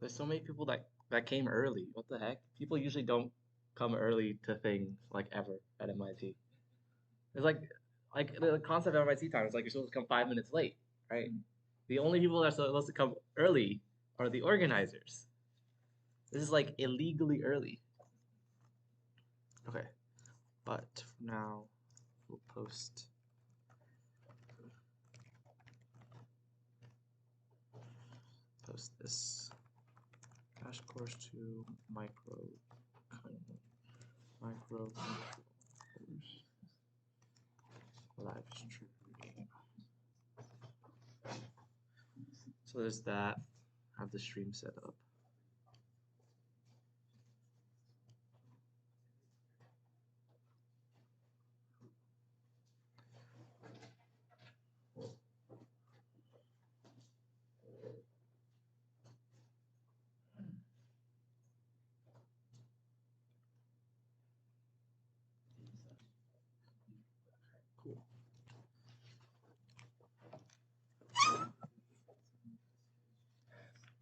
There's so many people that came early. What the heck? People usually don't come early to things like ever at MIT. It's like the concept of MIT time is like you're supposed to come 5 minutes late, right? The only people that are supposed to come early are the organizers. This is like illegally early. Okay, but for now we'll post this crash course to microcontrollers live stream. So there's that. I have the stream set up. Cool.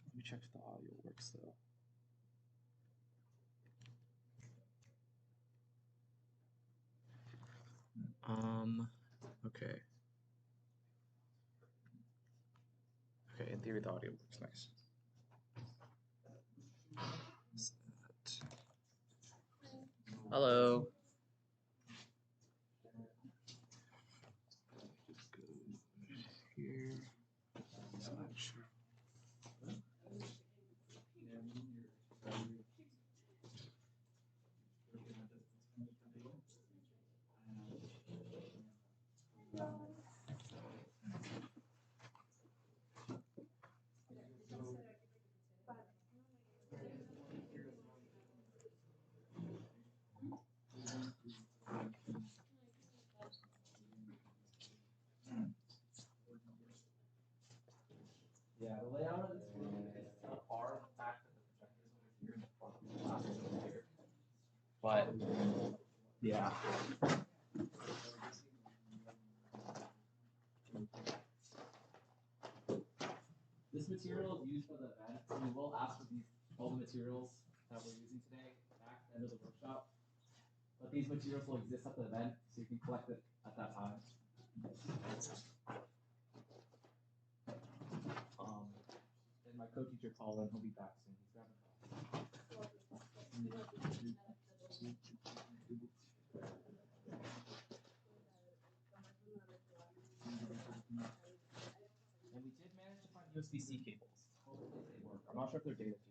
Let me check if the audio works though. Okay. Okay, in theory the audio works nice. Hello. Just go here. Slideshow. Yeah, the layout of this room is so far the fact that the projector is over here and the front of the class is over here. But yeah. This material is used for the event, so we will ask for all the materials that we're using today back at the end of the workshop. But these materials will exist at the event, so you can collect it at that time. And my co-teacher Colin, he'll be back soon. He's grabbing and we did manage to find USB-C cables. Hopefully they work. I'm not sure if they're data cables.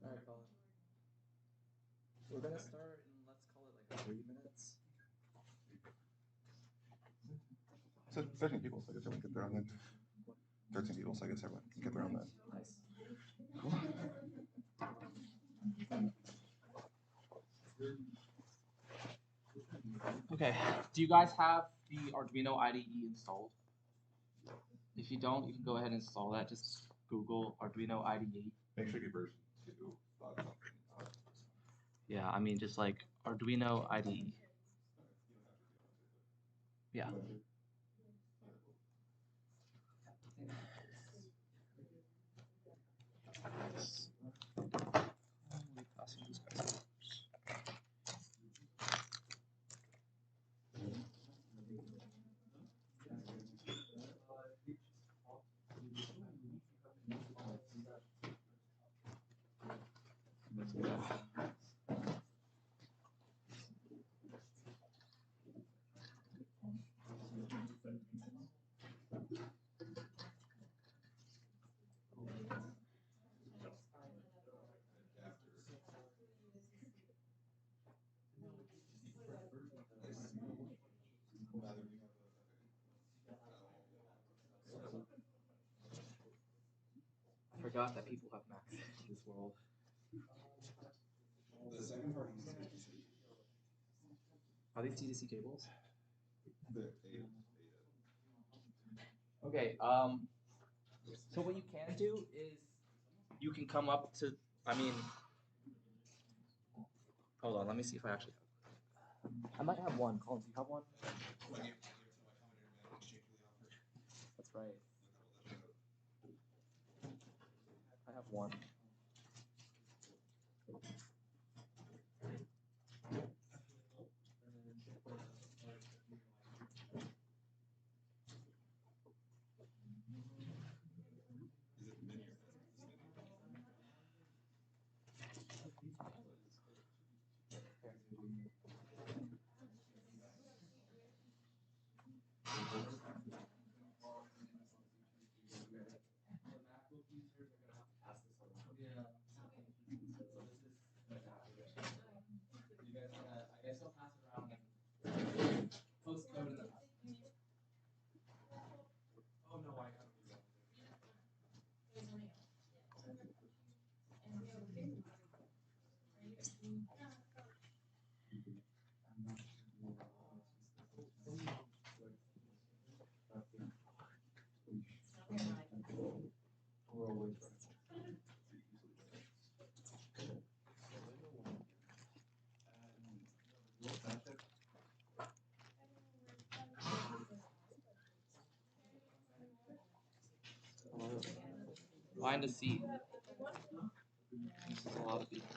Alright, Colin. We're gonna start in, let's call it like 3 minutes. So 13 people, so I guess everyone can get there on that. 13 people, so I guess everyone can get there on that. Nice. Cool. Okay, do you guys have the Arduino IDE installed? If you don't, you can go ahead and install that. Just Google Arduino IDE. Make sure you version 2. Yeah, I mean just like Arduino IDE. Yeah. forgot that people have Macs in this world. The second part uses HDC. Are these TDC cables? The Okay. So what you can do is you can come up to. I mean, hold on. Let me see if I actually have. I might have one. Colin, do you have one? That's right. I have one. Find a seat. This is a lot of people.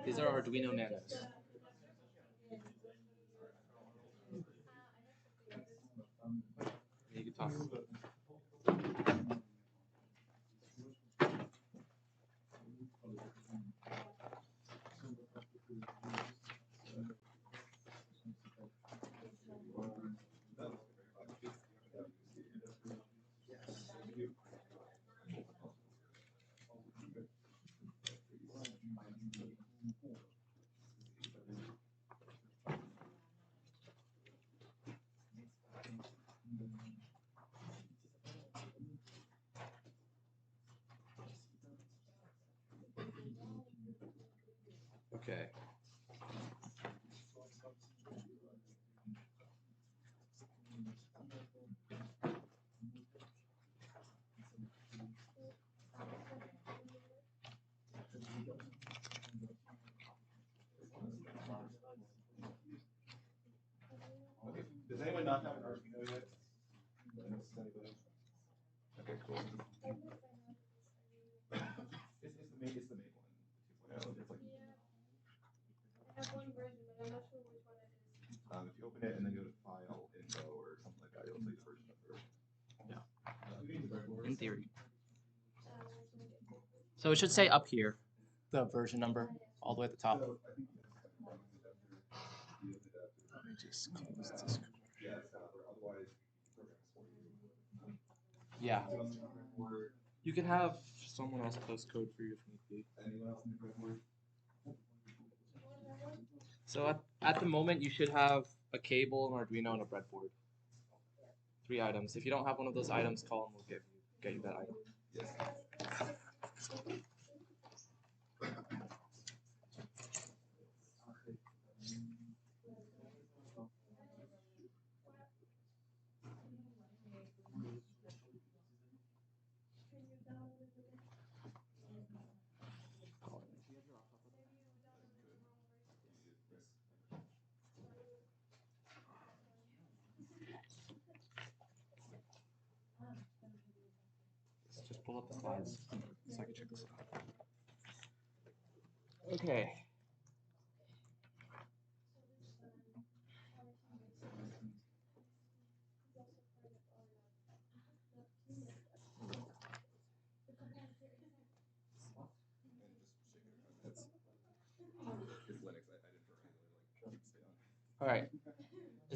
These are Arduino Nanos. You can talk. Okay. Okay. Does anyone not have an Arduino yet? Anybody? Okay, cool. It's the main one. The 2.0. It's like, I have one version, but I'm not sure which one it is. if you open it and then go to File, Info, or something like that, you'll see the version number. In theory. So it should say up here, the version number, all the way at the top. So, I think Let me just close this. yeah, it's not, or otherwise, programs for you. Yeah. Anyone else in the breadboard? You can have someone else post code for you if need be. Anyone else in the breadboard? So at the moment, you should have a cable, an Arduino, and a breadboard. 3 items. If you don't have one of those items, call and we'll get you that item. Yes. Let's just pull up the slides so I can check this out. Okay. It's Linux. I didn't really like stay on. All right.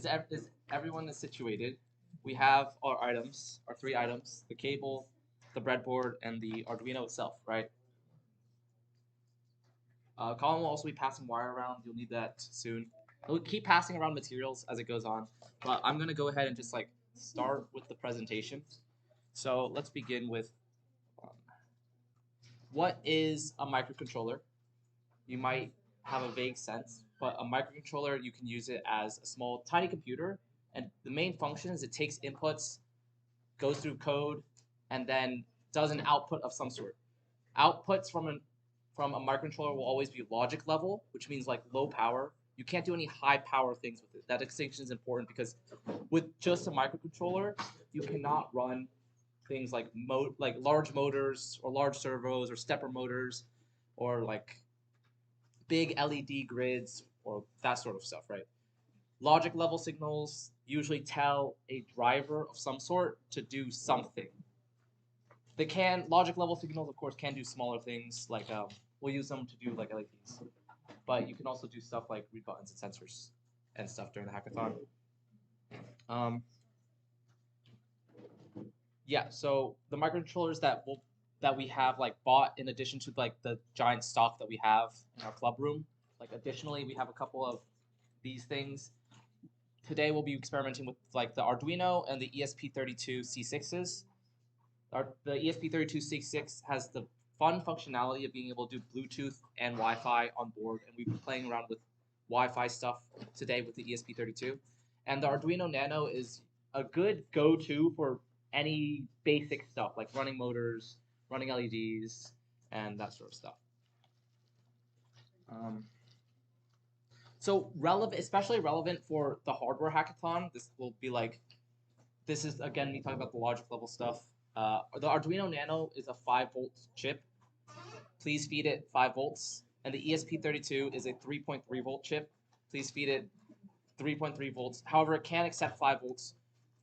everyone is situated? We have our items, our 3 items: the cable, the breadboard, and the Arduino itself, right? Colin will also be passing wire around. You'll need that soon. We'll keep passing around materials as it goes on, but I'm gonna go ahead and just like start with the presentation. So let's begin with what is a microcontroller? You might have a vague sense, but a microcontroller, you can use it as a small, tiny computer, and the main function is it takes inputs, goes through code, and then does an output of some sort. Outputs from a microcontroller will always be logic level, which means like low power. You can't do any high power things with it. That distinction is important because with just a microcontroller, you cannot run things like large motors or large servos or stepper motors or like big LED grids or that sort of stuff, right? Logic level signals usually tell a driver of some sort to do something. Logic level signals, of course, can do smaller things like we'll use them to do like LEDs, but you can also do stuff like read buttons and sensors and stuff during the hackathon. Yeah, so the microcontrollers that we have like bought in addition to like the giant stock that we have in our club room. Like additionally, we have a couple of these things. Today we'll be experimenting with like the Arduino and the ESP32 C6s. The ESP32 C6 has the fun functionality of being able to do Bluetooth and Wi-Fi on board, and we've been playing around with Wi-Fi stuff today with the ESP32. And the Arduino Nano is a good go-to for any basic stuff like running motors, running LEDs, and that sort of stuff. So especially relevant for the hardware hackathon. This is again me talking about the logic level stuff. The Arduino Nano is a 5-volt chip. Please feed it 5 volts. And the ESP32 is a 3.3 volt chip. Please feed it 3.3 volts. However, it can accept 5 volts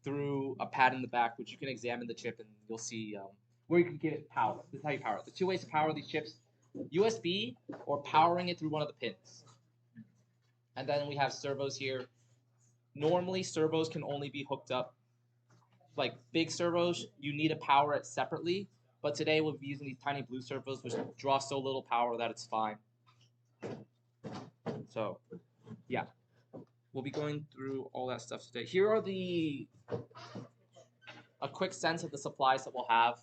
through a pad in the back, which you can examine the chip and you'll see where you can give it power. This is how you power it. The 2 ways to power these chips: USB or powering it through one of the pins. And then we have servos here. Normally, servos can only be hooked up. Like big servos, you need to power it separately. But today we'll be using these tiny blue servos, which draw so little power that it's fine. So, yeah. We'll be going through all that stuff today. Here are a quick sense of the supplies that we'll have.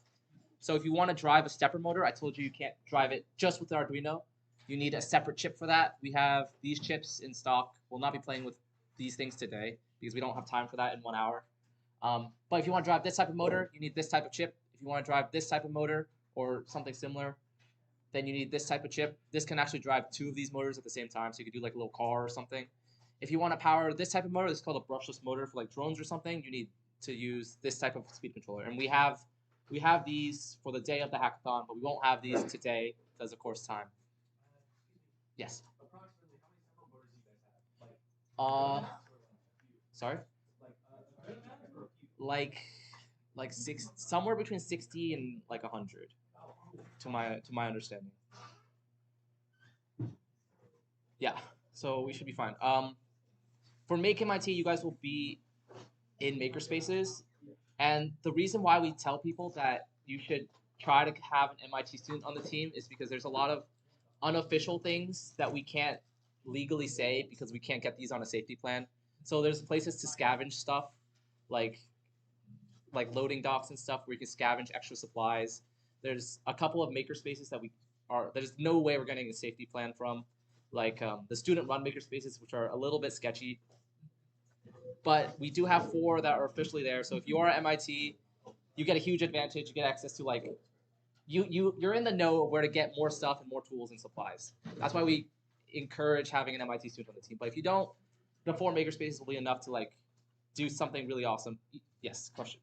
So if you want to drive a stepper motor, I told you can't drive it just with the Arduino. You need a separate chip for that. We have these chips in stock. We'll not be playing with these things today because we don't have time for that in 1 hour. But if you want to drive this type of motor, you need this type of chip. If you want to drive this type of motor or something similar, then you need this type of chip. This can actually drive 2 of these motors at the same time, so you could do like a little car or something. If you want to power this type of motor, this is called a brushless motor for like drones or something, you need to use this type of speed controller. And we have these for the day of the hackathon, but we won't have these today because of course time. Yes. Approximately how many separate motors do you guys have? Sorry? Like Like somewhere between 60 and like 100 to my understanding. Yeah, so we should be fine. For MakeMIT, you guys will be in makerspaces, and the reason why we tell people that you should try to have an MIT student on the team is because there's a lot of unofficial things that we can't legally say because we can't get these on a safety plan. So there's places to scavenge stuff, like loading docks and stuff where you can scavenge extra supplies. There's a couple of makerspaces that there's no way we're getting a safety plan from, like the student-run makerspaces, which are a little bit sketchy. But we do have 4 that are officially there. So if you are at MIT, you get a huge advantage. You get access to like you're in the know of where to get more stuff and more tools and supplies. That's why we encourage having an MIT student on the team. But if you don't, the 4 makerspaces will be enough to like do something really awesome. Yes, question.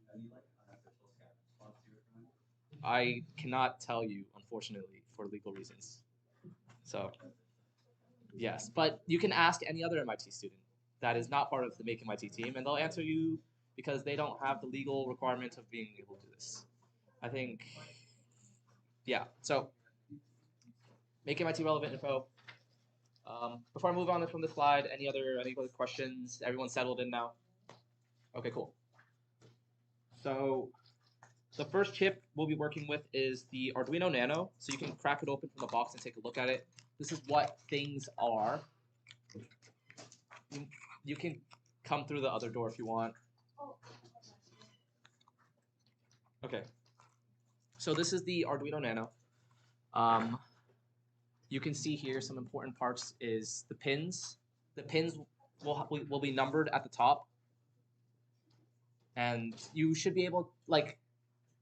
I cannot tell you, unfortunately, for legal reasons. So, yes, but you can ask any other MIT student that is not part of the MakeMIT team, and they'll answer you because they don't have the legal requirement of being able to do this. I think, yeah. So, MakeMIT relevant info. Before I move on from this slide, any other questions? Everyone settled in now? Okay, cool. So the first chip we'll be working with is the Arduino Nano. So you can crack it open from the box and take a look at it. This is what things are. You can come through the other door if you want. Okay. So this is the Arduino Nano. You can see here some important parts is the pins. The pins will be numbered at the top. And you should be able, like,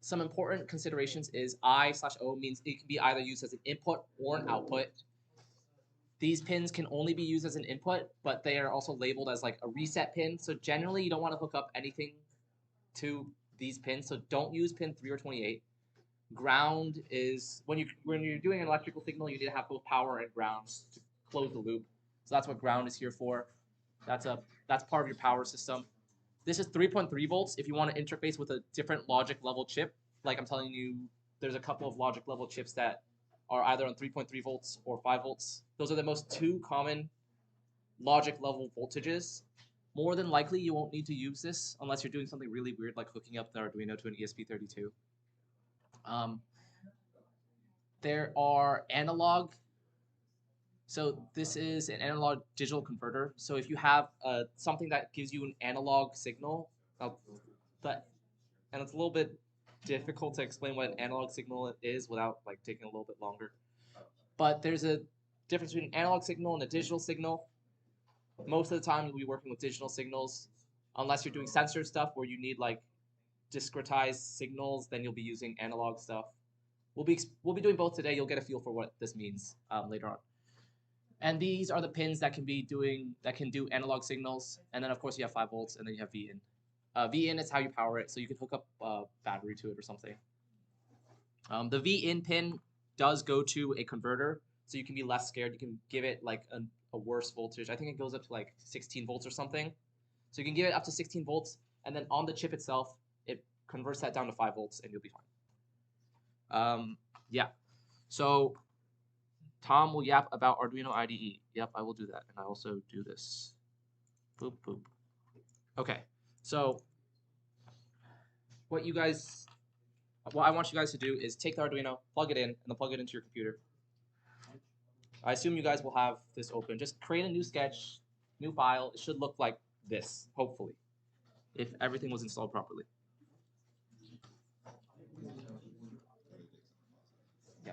some important considerations is I/O means it can be either used as an input or an output. These pins can only be used as an input, but they are also labeled as like a reset pin. So generally you don't want to hook up anything to these pins. So don't use pin 3 or 28. Ground is when you're doing an electrical signal, you need to have both power and ground to close the loop. So that's what ground is here for. That's part of your power system. This is 3.3 volts if you want to interface with a different logic level chip. Like I'm telling you, there's a couple of logic level chips that are either on 3.3 volts or 5 volts. Those are the most two common logic level voltages. More than likely, you won't need to use this unless you're doing something really weird like hooking up the Arduino to an ESP32. There are analog. So this is an analog digital converter. So if you have something that gives you an analog signal, and it's a little bit difficult to explain what an analog signal is without like taking a little bit longer. But there's a difference between an analog signal and a digital signal. Most of the time you'll be working with digital signals, unless you're doing sensor stuff where you need like discretized signals, then you'll be using analog stuff. We'll be doing both today. You'll get a feel for what this means later on. And these are the pins that can do analog signals. And then of course you have 5 volts, and then you have V in. V in is how you power it, so you can hook up a battery to it or something. The V in pin does go to a converter, so you can be less scared. You can give it like a worse voltage. I think it goes up to like 16 volts or something. So you can give it up to 16 volts, and then on the chip itself, it converts that down to 5 volts, and you'll be fine. Yeah. So Tom will yap about Arduino IDE. Yep, I will do that, and I also do this. Boop, boop. Okay, so what I want you guys to do is take the Arduino, plug it in, and then plug it into your computer. I assume you guys will have this open. Just create a new sketch, new file. It should look like this, hopefully, if everything was installed properly. Yeah.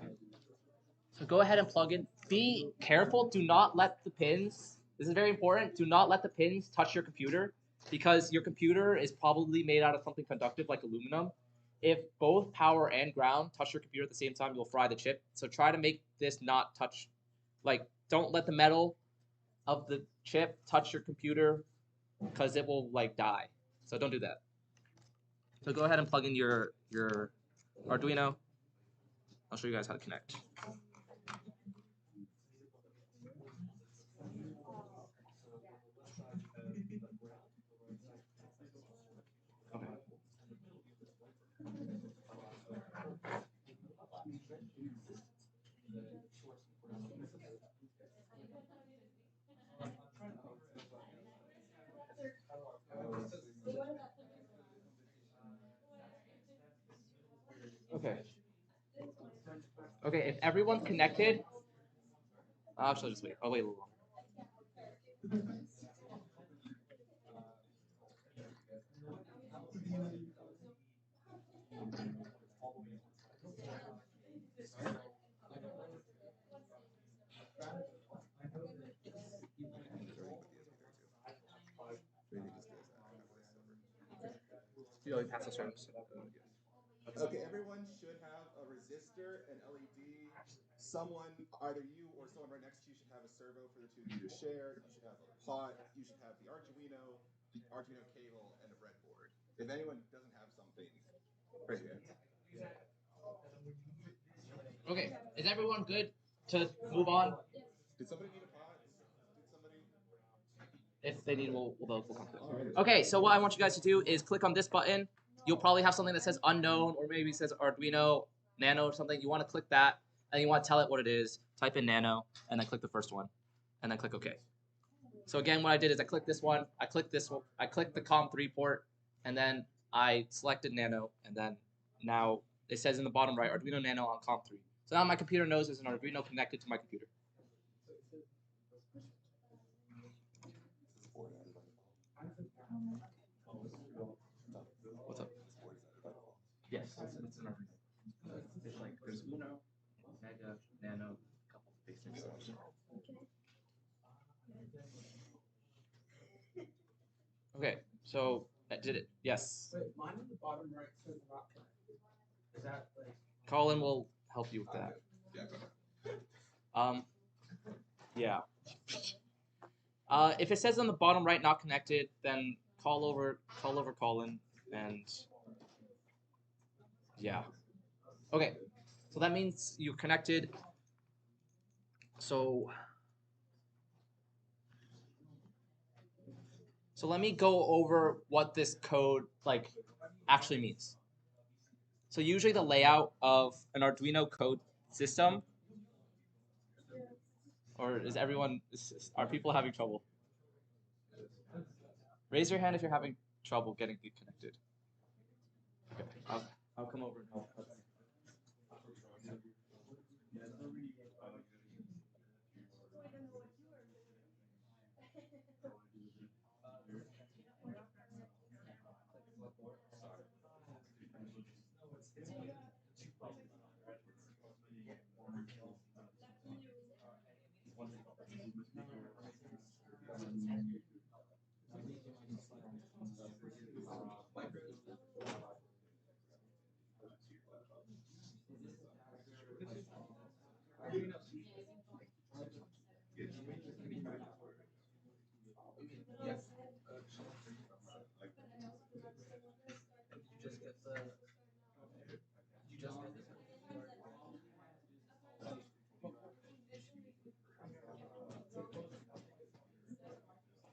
So go ahead and plug in. Be careful. Do not let the pins, this is very important, do not let the pins touch your computer, because your computer is probably made out of something conductive like aluminum. If both power and ground touch your computer at the same time, you'll fry the chip. So try to make this not touch, like don't let the metal of the chip touch your computer, because it will like die. So don't do that. So go ahead and plug in your Arduino. I'll show you guys how to connect. Okay. Okay, if everyone's connected, actually just wait. I'll wait a little longer. You already passed the service. Okay, everyone should have a resistor, an LED. Someone, either you or someone right next to you, should have a servo for the two of you to share. You should have a pot. You should have the Arduino cable, and a breadboard. If anyone doesn't have something, raise your hand. Okay, is everyone good to move on? Did somebody need a pot? Did somebody? If they need, we'll come to it. Okay, so what I want you guys to do is click on this button. You'll probably have something that says unknown, or maybe it says Arduino Nano or something. You want to click that, and you want to tell it what it is. Type in Nano, and then click the first one. and then click OK. So again, what I did is I clicked this one, I clicked this one, I clicked the COM3 port, and then I selected Nano, and then now it says in the bottom right, Arduino Nano on COM3. So now my computer knows there's an Arduino connected to my computer. What's up? Yes, it's an Arduino. It's like there's Uno, Mega, Nano, a couple of basic stuff. Okay, so that did it. Yes. Wait, mine in the bottom right says not connected. Is that like? Colin will help you with that. Yeah. If it says on the bottom right not connected, then call over Colin, and yeah. Okay, so that means you're connected. So let me go over what this code actually means. So usually the layout of an Arduino code system, or are people having trouble? Raise your hand if you're having trouble getting connected. Okay, I'll come over and help.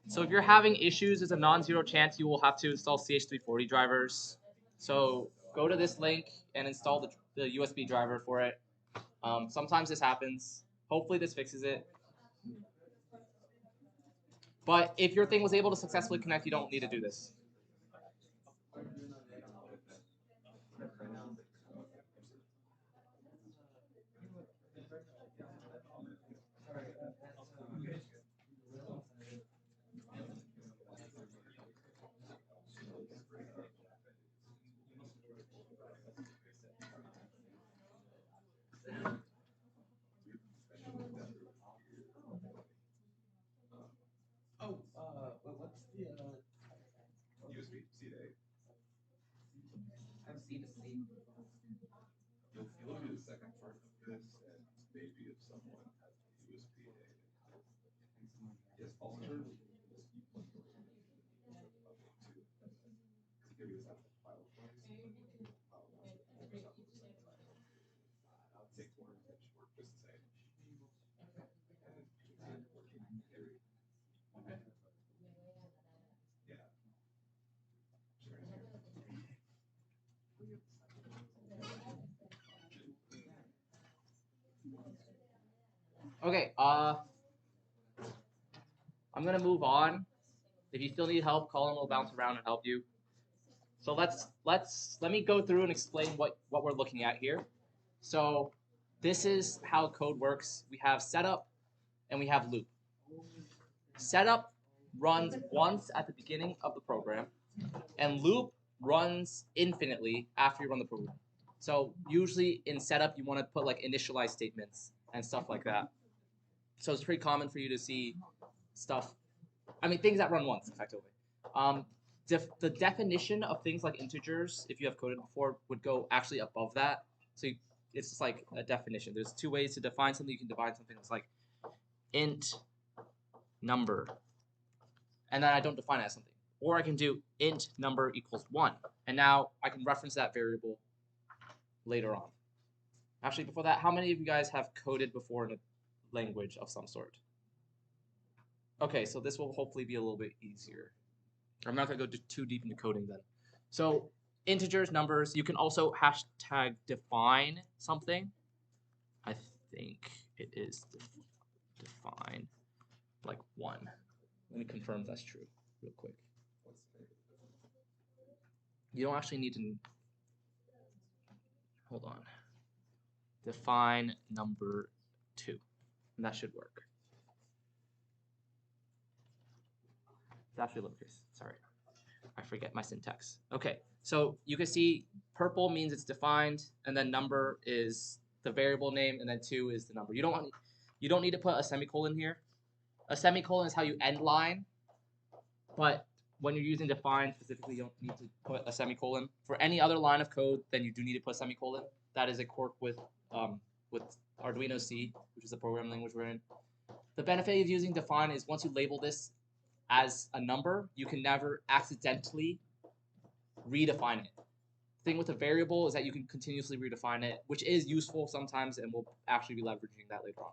So if you're having issues, there's a non-zero chance you will have to install CH340 drivers. So go to this link and install the USB driver for it. Sometimes this happens. Hopefully this fixes it. But if your thing was able to successfully connect, you don't need to do this. What's the USB C to A. I'm C to C. You'll do the second part of this, and maybe if someone has USB A. Yes, also. Okay, I'm gonna move on. If you still need help, Colin will bounce around and help you. So let me go through and explain what we're looking at here. So this is how code works. We have setup and we have loop. Setup runs once at the beginning of the program, and loop runs infinitely after you run the program. So usually in setup, you want to put like initialize statements and stuff like that. So it's pretty common for you to see stuff, things that run once, effectively. The definition of things like integers, if you have coded before, would go actually above that. So it's just like a definition. There's two ways to define something. You can define something that's like int number, and then I don't define it as something. Or I can do int number equals 1, and now I can reference that variable later on. Actually, before that, how many of you guys have coded before in a language of some sort? Okay, so this will hopefully be a little bit easier. I'm not going to go too deep into coding then. So integers, numbers, you can also hashtag define something. I think it is define. like 1. Let me confirm that's true real quick. You don't actually need to, hold on. Define number 2, and that should work. It's actually lowercase, sorry. I forget my syntax. Okay, so you can see purple means it's defined, and then number is the variable name, and then 2 is the number. You don't need to put a semicolon here. A semicolon is how you end line, but when you're using define specifically, you don't need to put a semicolon. For any other line of code, then you do need to put a semicolon. That is a quirk with Arduino C, which is the programming language we're in. The benefit of using define is once you label this as a number, you can never accidentally redefine it. The thing with a variable is that you can continuously redefine it, which is useful sometimes, and we'll actually be leveraging that later on.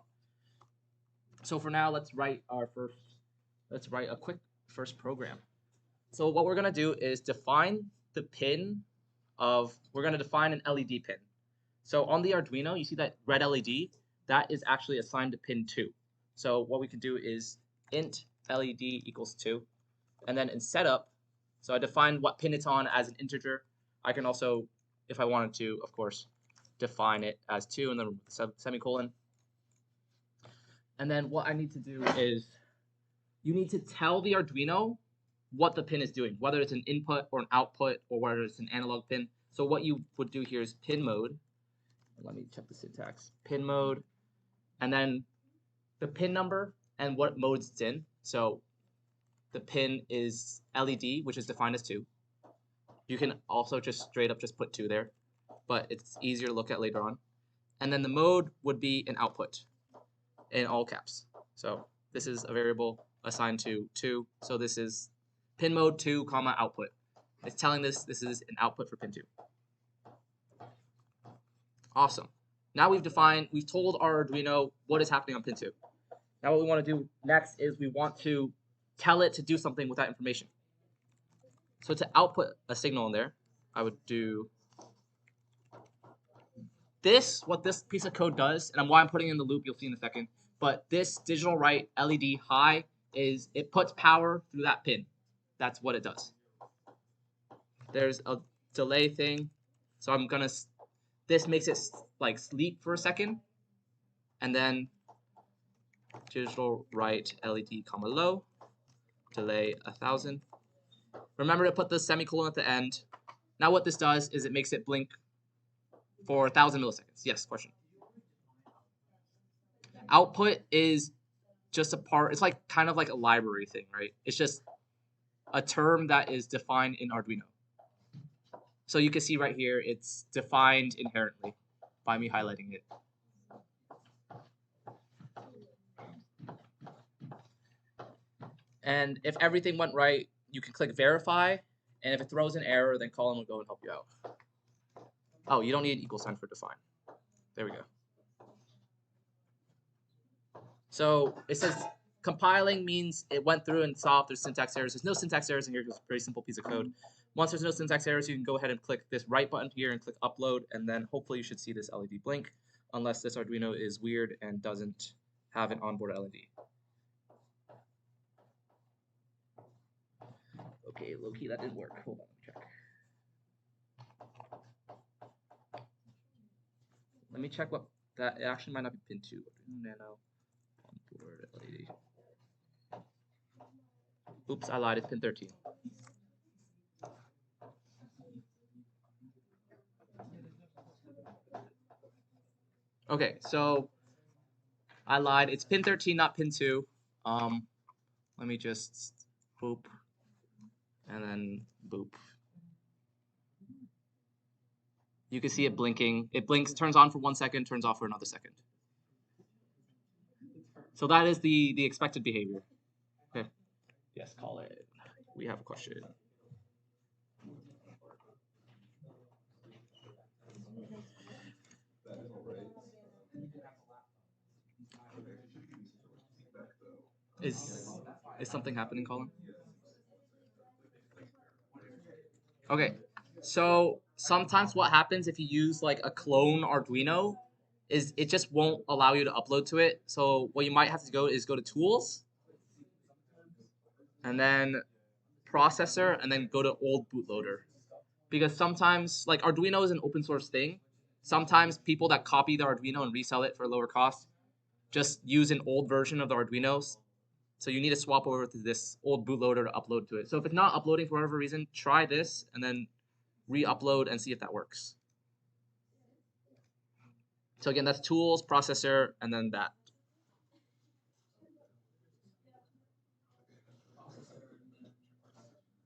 So for now, let's write a quick first program. So what we're gonna do is define the pin we're gonna define an LED pin. So on the Arduino, you see that red LED, that is actually assigned to pin 2. So what we can do is int LED equals 2, and then in setup, so I defined what pin it's on as an integer. I can also, if I wanted to, of course, define it as 2 and then semicolon. And then what I need to do is you need to tell the Arduino what the pin is doing, whether it's an input or an output or whether it's an analog pin. So what you would do here is pin mode. Let me check the syntax. Pin mode, and then the pin number and what mode it's in. So the pin is LED, which is defined as 2. You can also just straight up just put 2 there, but it's easier to look at later on. And then the mode would be an output in all caps. So this is a variable assigned to 2. So this is pin mode 2, comma output. It's telling this is an output for pin 2. Awesome. Now we've told our Arduino what is happening on pin 2. Now what we want to do next is we want to tell it to do something with that information. So to output a signal in there, I would do this. What this piece of code does, and why I'm putting it in the loop, you'll see in a second, but this digital write LED high is it puts power through that pin. That's what it does. There's a delay thing, so this makes it like sleep for a second, and then digital write LED comma low, delay 1000. Remember to put the semicolon at the end. Now what this does is it makes it blink for 1000 milliseconds. Yes, question. Output is just a part, it's like kind of like a library thing, right? It's just a term that is defined in Arduino. So you can see right here, it's defined inherently by me highlighting it. And if everything went right, you can click verify, and if it throws an error, then Colin will go and help you out. Oh, you don't need an equal sign for define. There we go. So it says compiling means it went through and saw if there's syntax errors. There's no syntax errors in here because it's a very simple piece of code. Once there's no syntax errors, you can go ahead and click this right button here and click upload, and then hopefully you should see this LED blink, unless this Arduino is weird and doesn't have an onboard LED. Okay, low-key, that didn't work. Hold on, let me check what that, it actually might not be pin 2. Nano onboard LED. Oops, I lied, it's pin 13. Okay, so I lied, it's pin 13, not pin 2. Let me just boop, and then boop. You can see it blinking. It blinks, turns on for 1 second, turns off for another second. So that is the expected behavior. Okay. Yes, call it. We have a question. Is something happening, Colin? Okay, so sometimes what happens if you use like a clone Arduino is it just won't allow you to upload to it. So what you might have to go to tools, and then processor, and then go to old bootloader. Because sometimes, like Arduino is an open source thing. Sometimes people that copy the Arduino and resell it for a lower cost just use an old version of the Arduinos. So you need to swap over to this old bootloader to upload to it. So if it's not uploading for whatever reason, try this and then re-upload and see if that works. So again, that's tools, processor, and then that.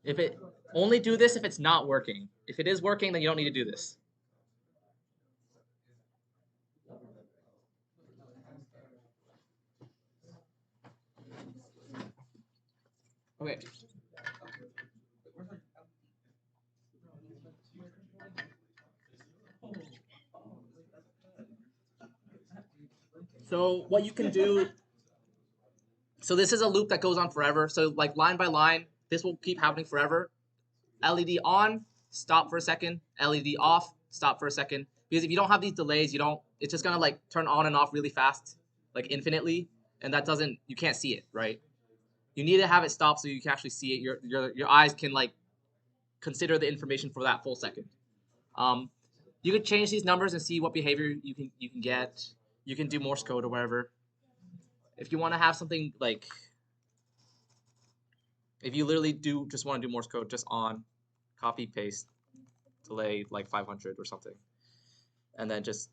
If it only do this if it's not working. If it is working, then you don't need to do this. Okay. So what you can do, so this is a loop that goes on forever. So like line by line, this will keep happening forever. LED on, stop for a second. LED off, stop for a second. Because if you don't have these delays, it's just gonna like turn on and off really fast, like infinitely, and that doesn't, you can't see it, right? You need to have it stop so you can actually see it. Your eyes can like consider the information for that full second. You can change these numbers and see what behavior you can get. You can do Morse code or whatever. If you want to have something like, if you literally just want to do Morse code, just on, copy, paste, delay like 500 or something. And then just,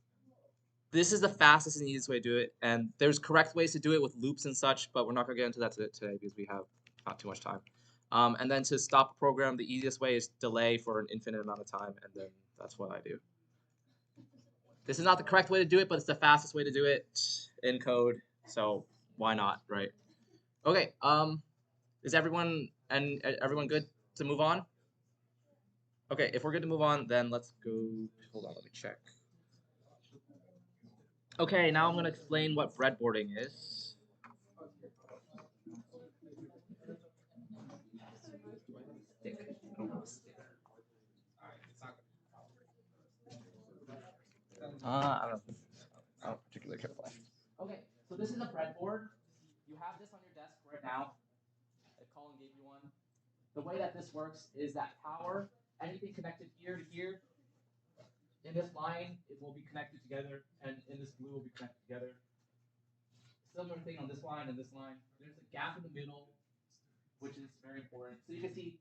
this is the fastest and easiest way to do it. And there's correct ways to do it with loops and such, but we're not going to get into that today because we have not too much time. And then to stop a program, the easiest way is delay for an infinite amount of time, and then that's what I do. This is not the correct way to do it, but it's the fastest way to do it in code, so why not, right? Okay, is everyone good to move on? Okay, if we're good to move on, then let's go, hold on, let me check. Okay, now I'm going to explain what breadboarding is. I don't know. I don't particularly care flash. Okay, so this is a breadboard. You have this on your desk right now. Colin gave you one. The way that this works is that power, anything connected here to here, in this line, it will be connected together, and in this blue will be connected together. Similar thing on this line and this line. There's a gap in the middle, which is very important. So you can see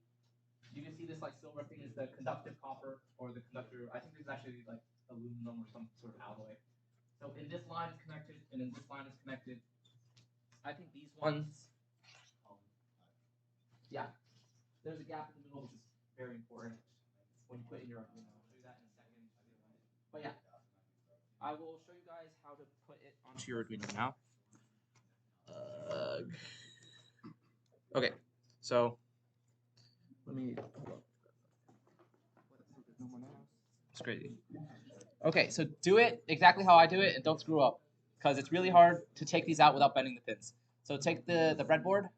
this like silver thing is the conductive copper, or the conductor. I think this is actually like aluminum or some sort of alloy. So in this line is connected, and in this line is connected. I think these ones, yeah, there's a gap in the middle, which is very important when you put in your Arduino. I'll show you that in a second. But yeah, I will show you guys how to put it onto your Arduino now. Okay, so let me. It's crazy. Okay, so do it exactly how I do it, and don't screw up, because it's really hard to take these out without bending the pins. So take the breadboard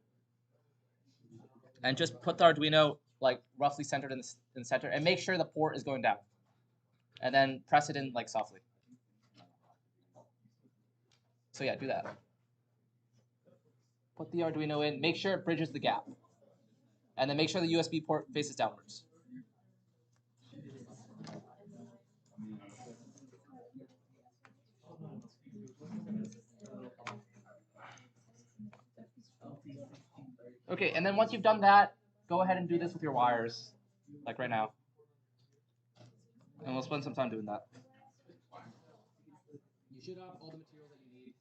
and just put the Arduino like roughly centered in the center, and make sure the port is going down, and then press it in like softly. So yeah, do that. Put the Arduino in, make sure it bridges the gap, and then make sure the USB port faces downwards. Okay, and then once you've done that, go ahead and do this with your wires, like right now. And we'll spend some time doing that. You should have all the materials that you need.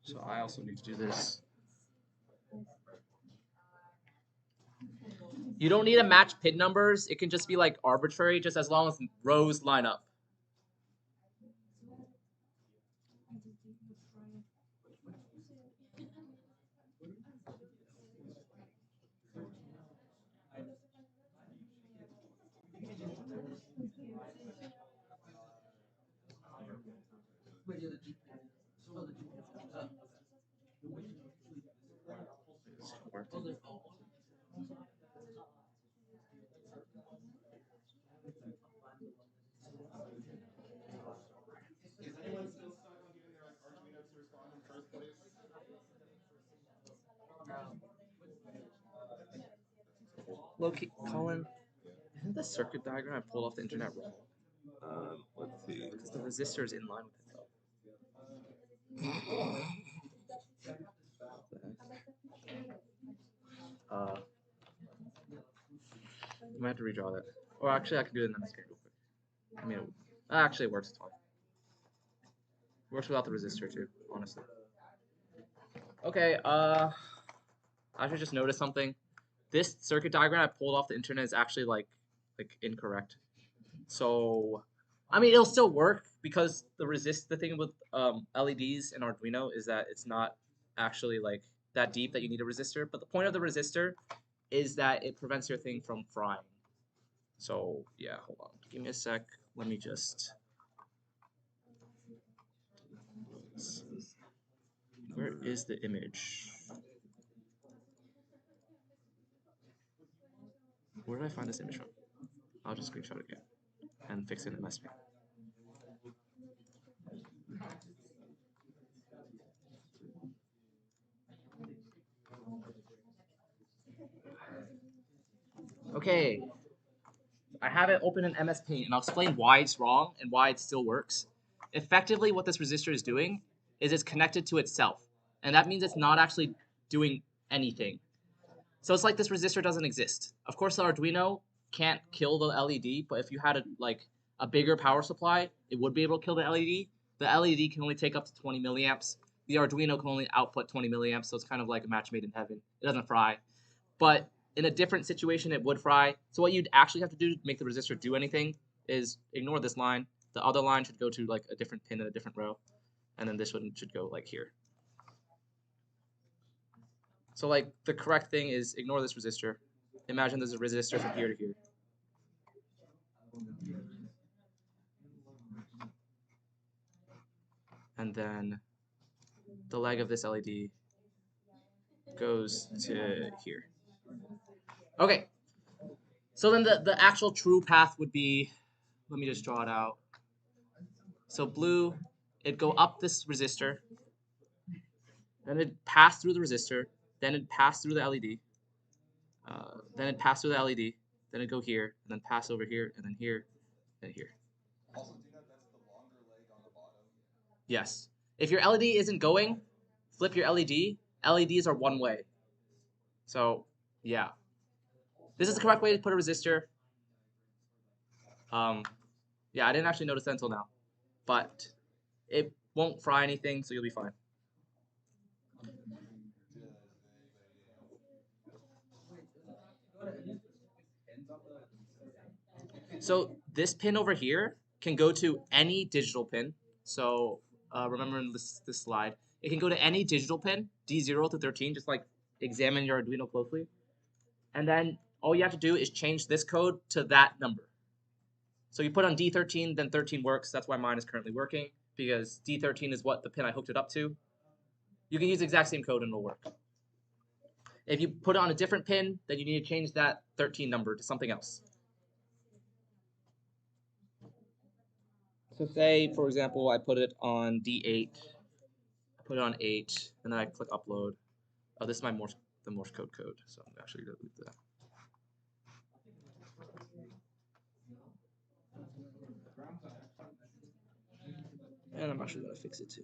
So I also need to do this. You don't need to match pin numbers. It can just be like arbitrary, just as long as rows line up. Colin, isn't the circuit diagram I pulled off the internet wrong? Let's see. Because the resistor is in line with itself. You might have to redraw that. Or actually, I can do it in the screen real quick. I mean, actually, it works. It's fine. Works without the resistor too, honestly. Okay. I should just notice something. This circuit diagram I pulled off the internet is actually like incorrect. So, I mean, it'll still work because the thing with LEDs and Arduino is that it's not actually like that deep that you need a resistor. But the point of the resistor is that it prevents your thing from frying. So yeah, hold on. Give me a sec. Let me just. Where is the image? Where did I find this image from? I'll just screenshot it again and fix it in MSP. Okay, I have it open in MS Paint, and I'll explain why it's wrong and why it still works. Effectively, what this resistor is doing is it's connected to itself, and that means it's not actually doing anything. So it's like this resistor doesn't exist. Of course, the Arduino can't kill the LED, but if you had a bigger power supply, it would be able to kill the LED. The LED can only take up to 20 milliamps. The Arduino can only output 20 milliamps, so it's kind of like a match made in heaven. It doesn't fry. But in a different situation, it would fry. So what you'd actually have to do to make the resistor do anything is ignore this line. The other line should go to like a different pin in a different row. And then this one should go like here. So like the correct thing is ignore this resistor. Imagine there's a resistor from here to here. And then the leg of this LED goes to here. Okay. So then the actual true path would be, let me just draw it out. So blue, it'd go up this resistor, then it'd pass through the resistor, then it'd pass through the LED, then it'd pass through the LED, then it'd go here, and then pass over here, and then here, and here. Also, do you know that's the longer leg on the bottom? Yes. If your LED isn't going, flip your LED. LEDs are one way. So, yeah. This is the correct way to put a resistor. Yeah, I didn't actually notice that until now. But it won't fry anything, so you'll be fine. So this pin over here can go to any digital pin. So remember in this slide, it can go to any digital pin, D0 to 13, just like examine your Arduino closely. And then all you have to do is change this code to that number. So you put on D13, then 13 works. That's why mine is currently working, because D13 is what the pin I hooked it up to. You can use the exact same code and it'll work. If you put it on a different pin, then you need to change that 13 number to something else. So say, for example, I put it on D8, I put it on 8, and then I click upload. Oh, this is the Morse code, so I'm actually going to leave that. And I'm actually going to fix it too.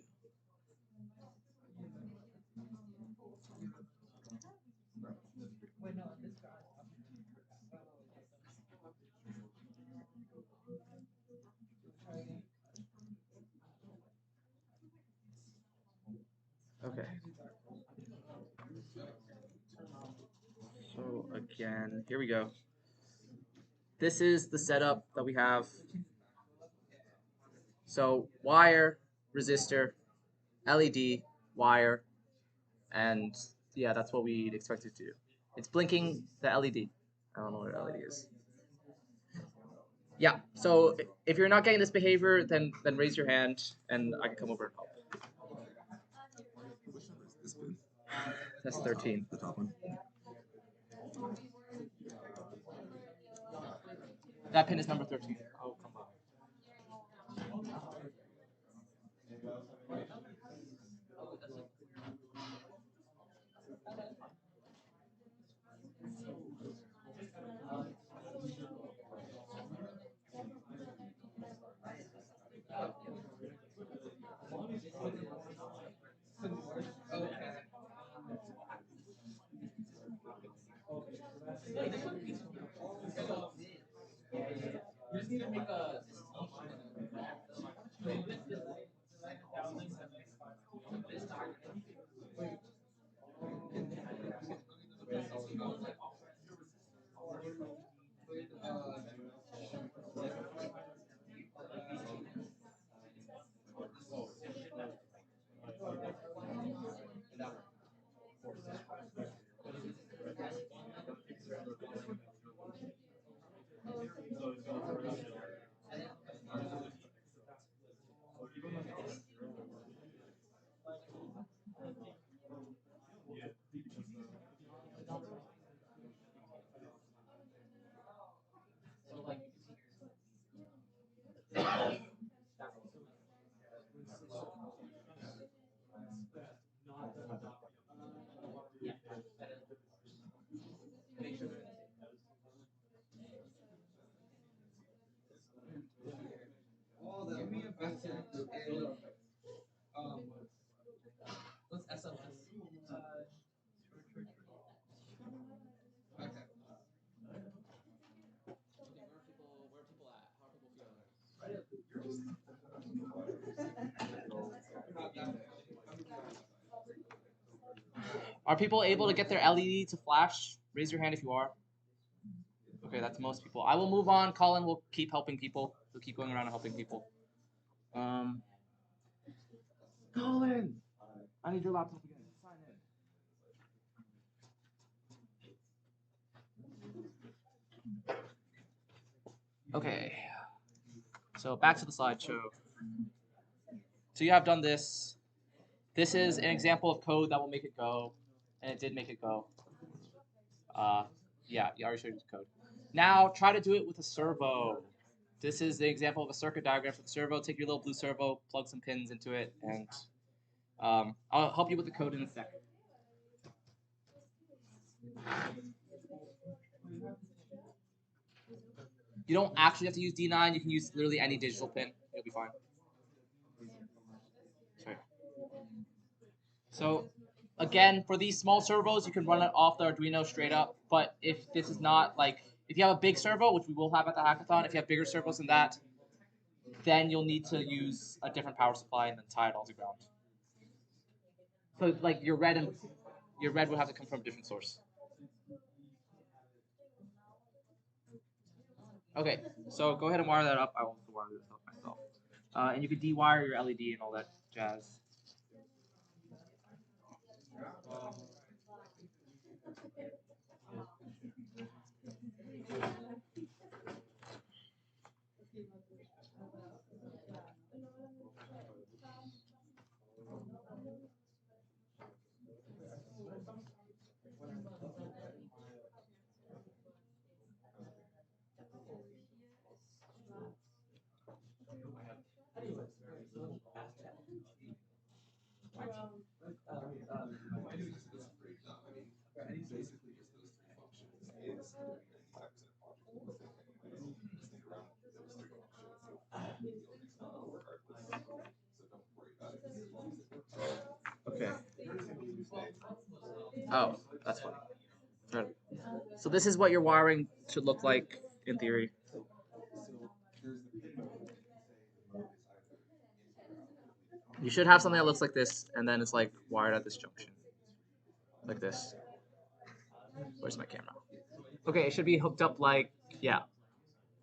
Okay. So again, here we go. This is the setup that we have. So wire, resistor, LED, wire, and yeah, that's what we'd expect it to do. It's blinking the LED. I don't know what LED is. Yeah, so if you're not getting this behavior, then raise your hand and I can come over and help. Which number is this pin? That's 13, the top one. That pin is number 13. Oh, come on. You just need to make a give me a vector in what's SLS? Okay. Where are people at? How are people feeling? Are people able to get their LED to flash? Raise your hand if you are. Okay, that's most people. I will move on. Colin will keep helping people. He'll keep going around and helping people. Colin, I need your laptop again. Sign in. Okay. So back to the slideshow. So you have done this. This is an example of code that will make it go, and it did make it go. Yeah, you already showed you the code. Now try to do it with a servo. This is the example of a circuit diagram for the servo. Take your little blue servo, plug some pins into it, and I'll help you with the code in a second. You don't actually have to use D9. You can use literally any digital pin. You'll be fine. Sorry. So again, for these small servos, you can run it off the Arduino straight up. But if this is not like, if you have a big servo, which we will have at the hackathon, if you have bigger servos than that, then you'll need to use a different power supply and then tie it all to ground. So like your red would have to come from a different source. Okay, so go ahead and wire that up. I will have to wire this up myself. And you could de-wire your LED and all that jazz. Okay. Oh, that's funny. So this is what your wiring should look like in theory. You should have something that looks like this, and then it's like wired at this junction. Like this. Where's my camera? Okay, it should be hooked up like, yeah.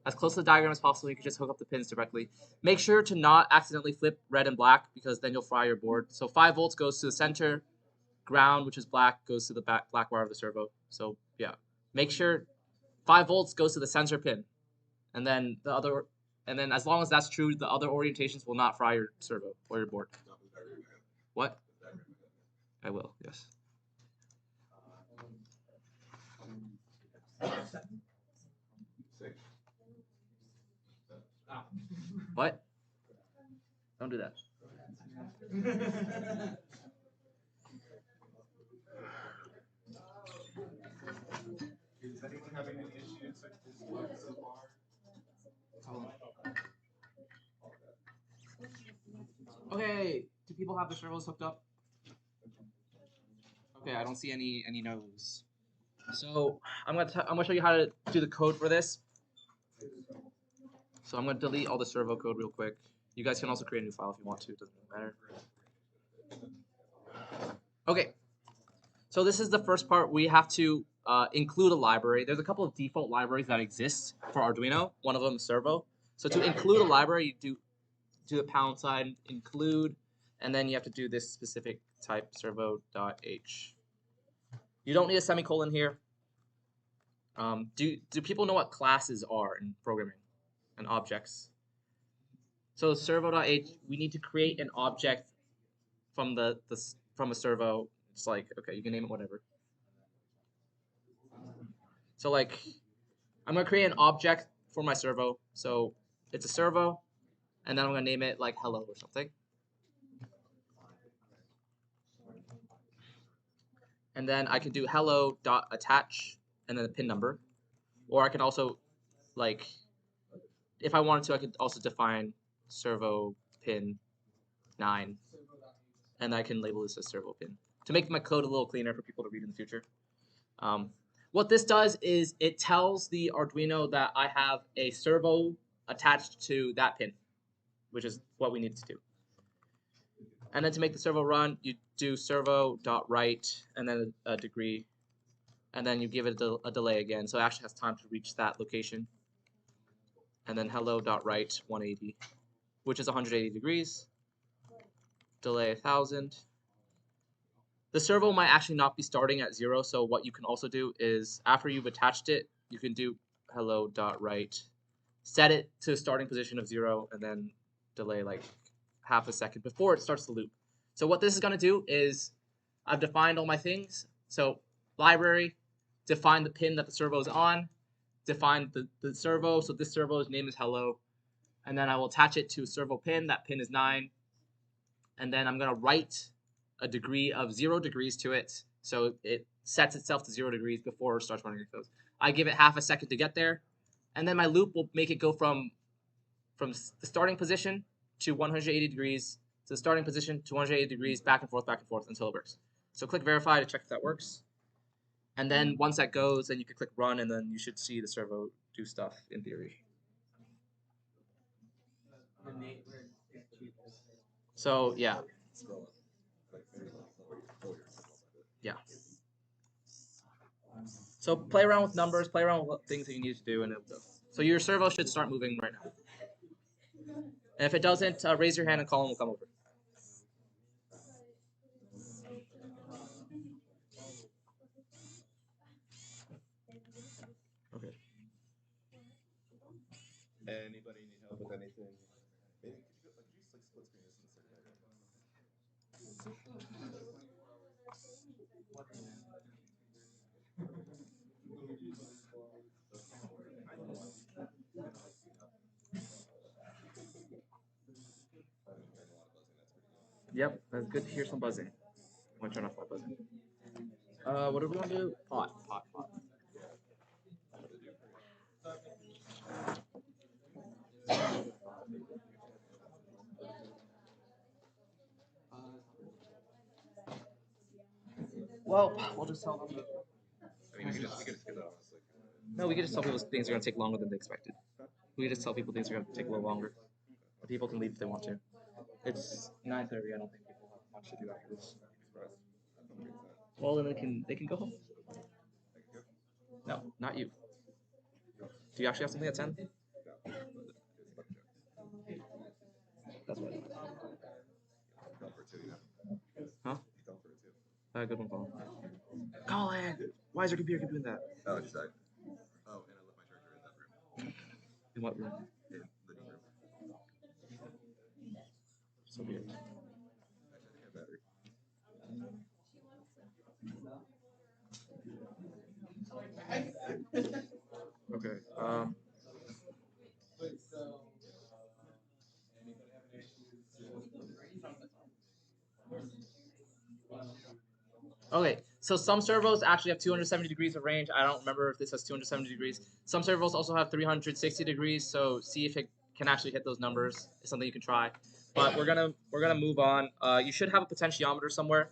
As close to the diagram as possible, you can just hook up the pins directly. Make sure to not accidentally flip red and black, because then you'll fry your board. So 5 volts goes to the center, ground, which is black, goes to the black wire of the servo. So yeah, make sure 5 volts goes to the sensor pin, and then as long as that's true, the other orientations will not fry your servo or your board. What? I will, yes. What? Don't do that. Is anyone having any issues with this plug so far? Okay, do people have the servos hooked up? Okay, I don't see any no's. So I'm gonna show you how to do the code for this. So I'm gonna delete all the servo code real quick. You guys can also create a new file if you want to. It doesn't really matter. Okay. So this is the first part. We have to include a library. There's a couple of default libraries that exist for Arduino. One of them is servo. So to include a library, you do the pound sign include, and then you have to do this specific type servo.h. You don't need a semicolon here. Do people know what classes are in programming and objects? So servo.h, we need to create an object from from a servo. It's like, okay, you can name it whatever. So like, I'm gonna create an object for my servo. So it's a servo, and then I'm gonna name it like hello or something. And then I can do hello.attach and then the pin number. Or I can also, like, if I wanted to, I could also define servo pin 9, and I can label this as servo pin to make my code a little cleaner for people to read in the future. What this does is it tells the Arduino that I have a servo attached to that pin, which is what we need to do. And then to make the servo run, you do servo.write and then a degree, and then you give it a delay again, so it actually has time to reach that location. And then hello.write 180, which is 180 degrees. Delay 1000. The servo might actually not be starting at 0, so what you can also do is after you've attached it, you can do hello.write, set it to a starting position of 0, and then delay like half a second before it starts the loop. So what this is going to do is I've defined all my things. So library, define the pin that the servo is on, define the servo. So this servo's name is hello. And then I will attach it to a servo pin. That pin is 9. And then I'm going to write a degree of 0 degrees to it. So it sets itself to 0 degrees before it starts running the code. I give it half a second to get there. And then my loop will make it go from the starting position to 180 degrees to the starting position to 180 degrees, back and forth until it works. So click verify to check if that works. And then once that goes, then you can click run, and then you should see the servo do stuff in theory. So yeah. Yeah. So play around with numbers, play around with things that you need to do, and it'll go. So your servo should start moving right now. And if it doesn't, raise your hand and Colin will come over. Okay. Anybody need help with anything? Maybe could you just like split screen this in a second? Yep, that's good to hear some buzzing. I'm gonna turn off my buzzing. What do we want to do? Pot. Well, we'll just tell them. I mean, we could just skip that, honestly. No, we could just tell people things are gonna take longer than they expected. We could just tell people things are gonna take a little longer. But people can leave if they want to. It's 9:30. I don't think people have much to do after this. Well, then they can go home. No, not you. Do you actually have something at 10? That's what. Huh? Good one, Colin. Colin, why is your computer keep doing that? Oh, it just died. Oh, and I left my charger in that room. In what room? In the D room. So weird. Actually, I think I have battery. Okay. Okay, so some servos actually have 270 degrees of range. I don't remember if this has 270 degrees. Some servos also have 360 degrees, so see if it can actually hit those numbers. It's something you can try. But we're gonna move on. You should have a potentiometer somewhere.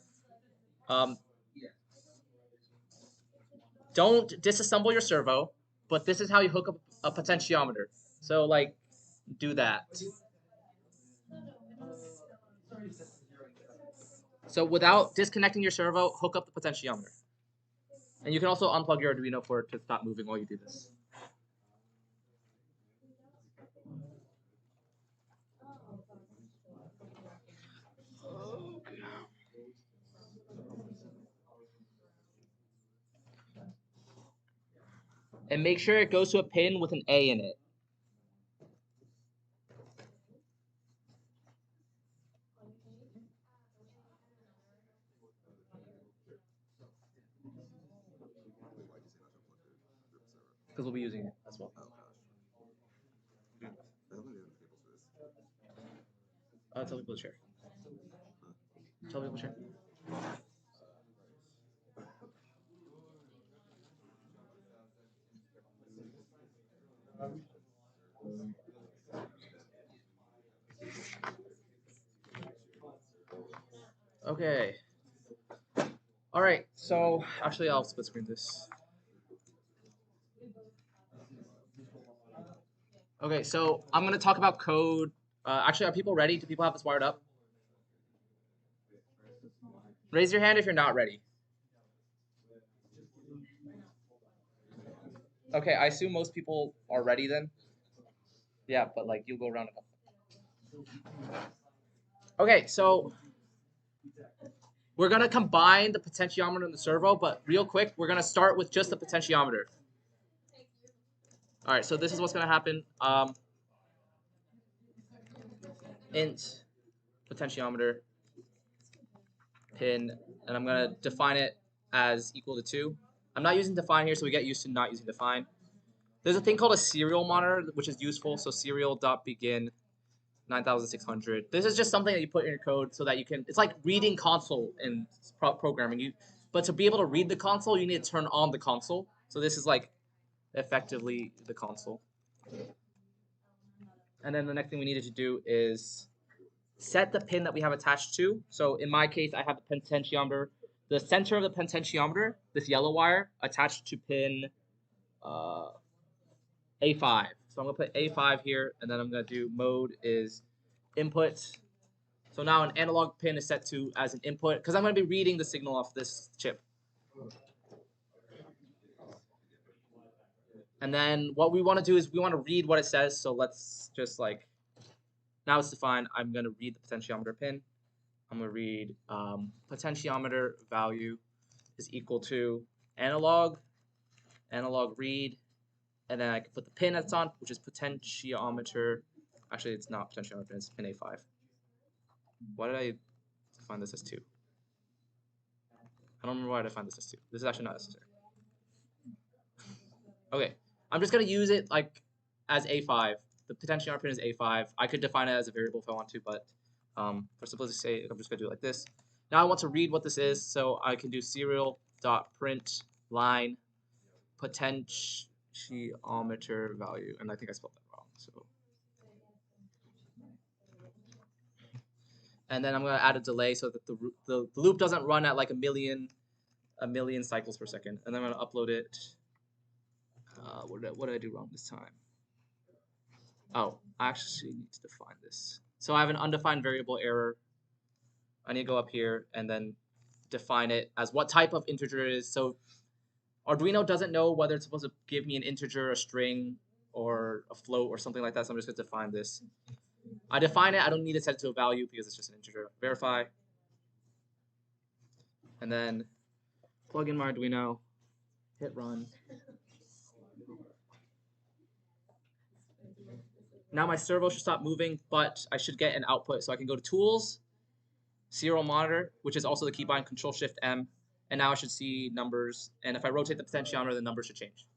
don't disassemble your servo, but this is how you hook up a potentiometer. So like, do that. So without disconnecting your servo, hook up the potentiometer. And you can also unplug your Arduino for it to stop moving while you do this. And make sure it goes to a pin with an A in it. Because we'll be using it as well. Oh gosh. I don't know the cables for this. Tell people to share. Tell people to share. Okay. All right. So actually, I'll split screen this. Okay. So I'm gonna talk about code. Actually, are people ready? Do people have this wired up? Raise your hand if you're not ready. Okay, I assume most people are ready then. Yeah, but like you'll go around enough. Okay, so we're gonna combine the potentiometer and the servo, but real quick, we're gonna start with just the potentiometer. All right, so this is what's gonna happen. Int potentiometer pin, and I'm gonna define it as equal to 2. I'm not using define here, so we get used to not using define. There's a thing called a serial monitor, which is useful. So serial.begin 9600. This is just something that you put in your code so that you can. It's like reading console in programming. But to be able to read the console, you need to turn on the console. So this is like effectively the console. And then the next thing we needed to do is set the pin that we have attached to. So in my case, I have the potentiometer, the center of the potentiometer, this yellow wire, attached to pin A5. So I'm gonna put A5 here, and then I'm gonna do mode is input. So now an analog pin is set to as an input because I'm gonna be reading the signal off this chip. And then what we want to do is we want to read what it says. So let's just like, now it's defined. I'm gonna read the potentiometer pin. I'm gonna read potentiometer value is equal to analog read. And then I can put the pin that's on, which is potentiometer. Actually, it's not potentiometer pin, it's pin A5. Why did I define this as 2? I don't remember why I defined this as 2. This is actually not necessary. Okay, I'm just going to use it like as A5. The potentiometer pin is A5. I could define it as a variable if I want to, but for simplicity's sake, I'm just going to do it like this. Now I want to read what this is, so I can do serial.print line potentiometer value, and I think I spelled that wrong. So, and then I'm gonna add a delay so that the loop doesn't run at like a million cycles per second. And then I'm gonna upload it. What did I do wrong this time? Oh, I actually need to define this. So I have an undefined variable error. I need to go up here and then define it as what type of integer it is. So Arduino doesn't know whether it's supposed to give me an integer, a string, or a float, or something like that, so I'm just going to define this. I define it. I don't need to set it to a value because it's just an integer. Verify. And then plug in my Arduino, hit run. Now my servo should stop moving, but I should get an output. So I can go to Tools, Serial Monitor, which is also the keybind, Control-Shift-M. And now I should see numbers, and if I rotate the potentiometer, the numbers should change.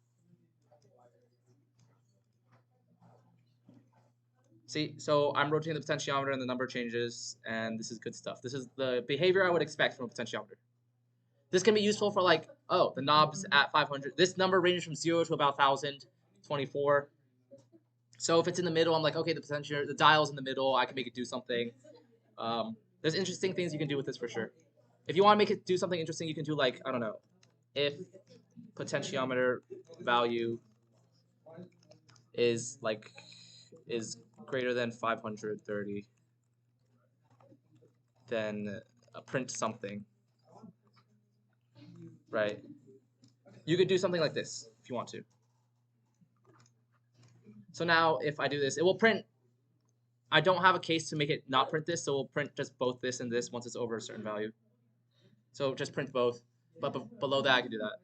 See, so I'm rotating the potentiometer and the number changes, and this is good stuff. This is the behavior I would expect from a potentiometer. This can be useful for like, oh, the knob's at 500. This number ranges from 0 to about 1,024. So if it's in the middle, I'm like, okay, the dial's in the middle. I can make it do something. There's interesting things you can do with this for sure. If you want to make it do something interesting, you can do like, I don't know, if potentiometer value is greater than 530, then print something, right? You could do something like this if you want to. So now if I do this, it will print. I don't have a case to make it not print this, so we'll print just both this and this once it's over a certain value. So just print both, but below that I could do that.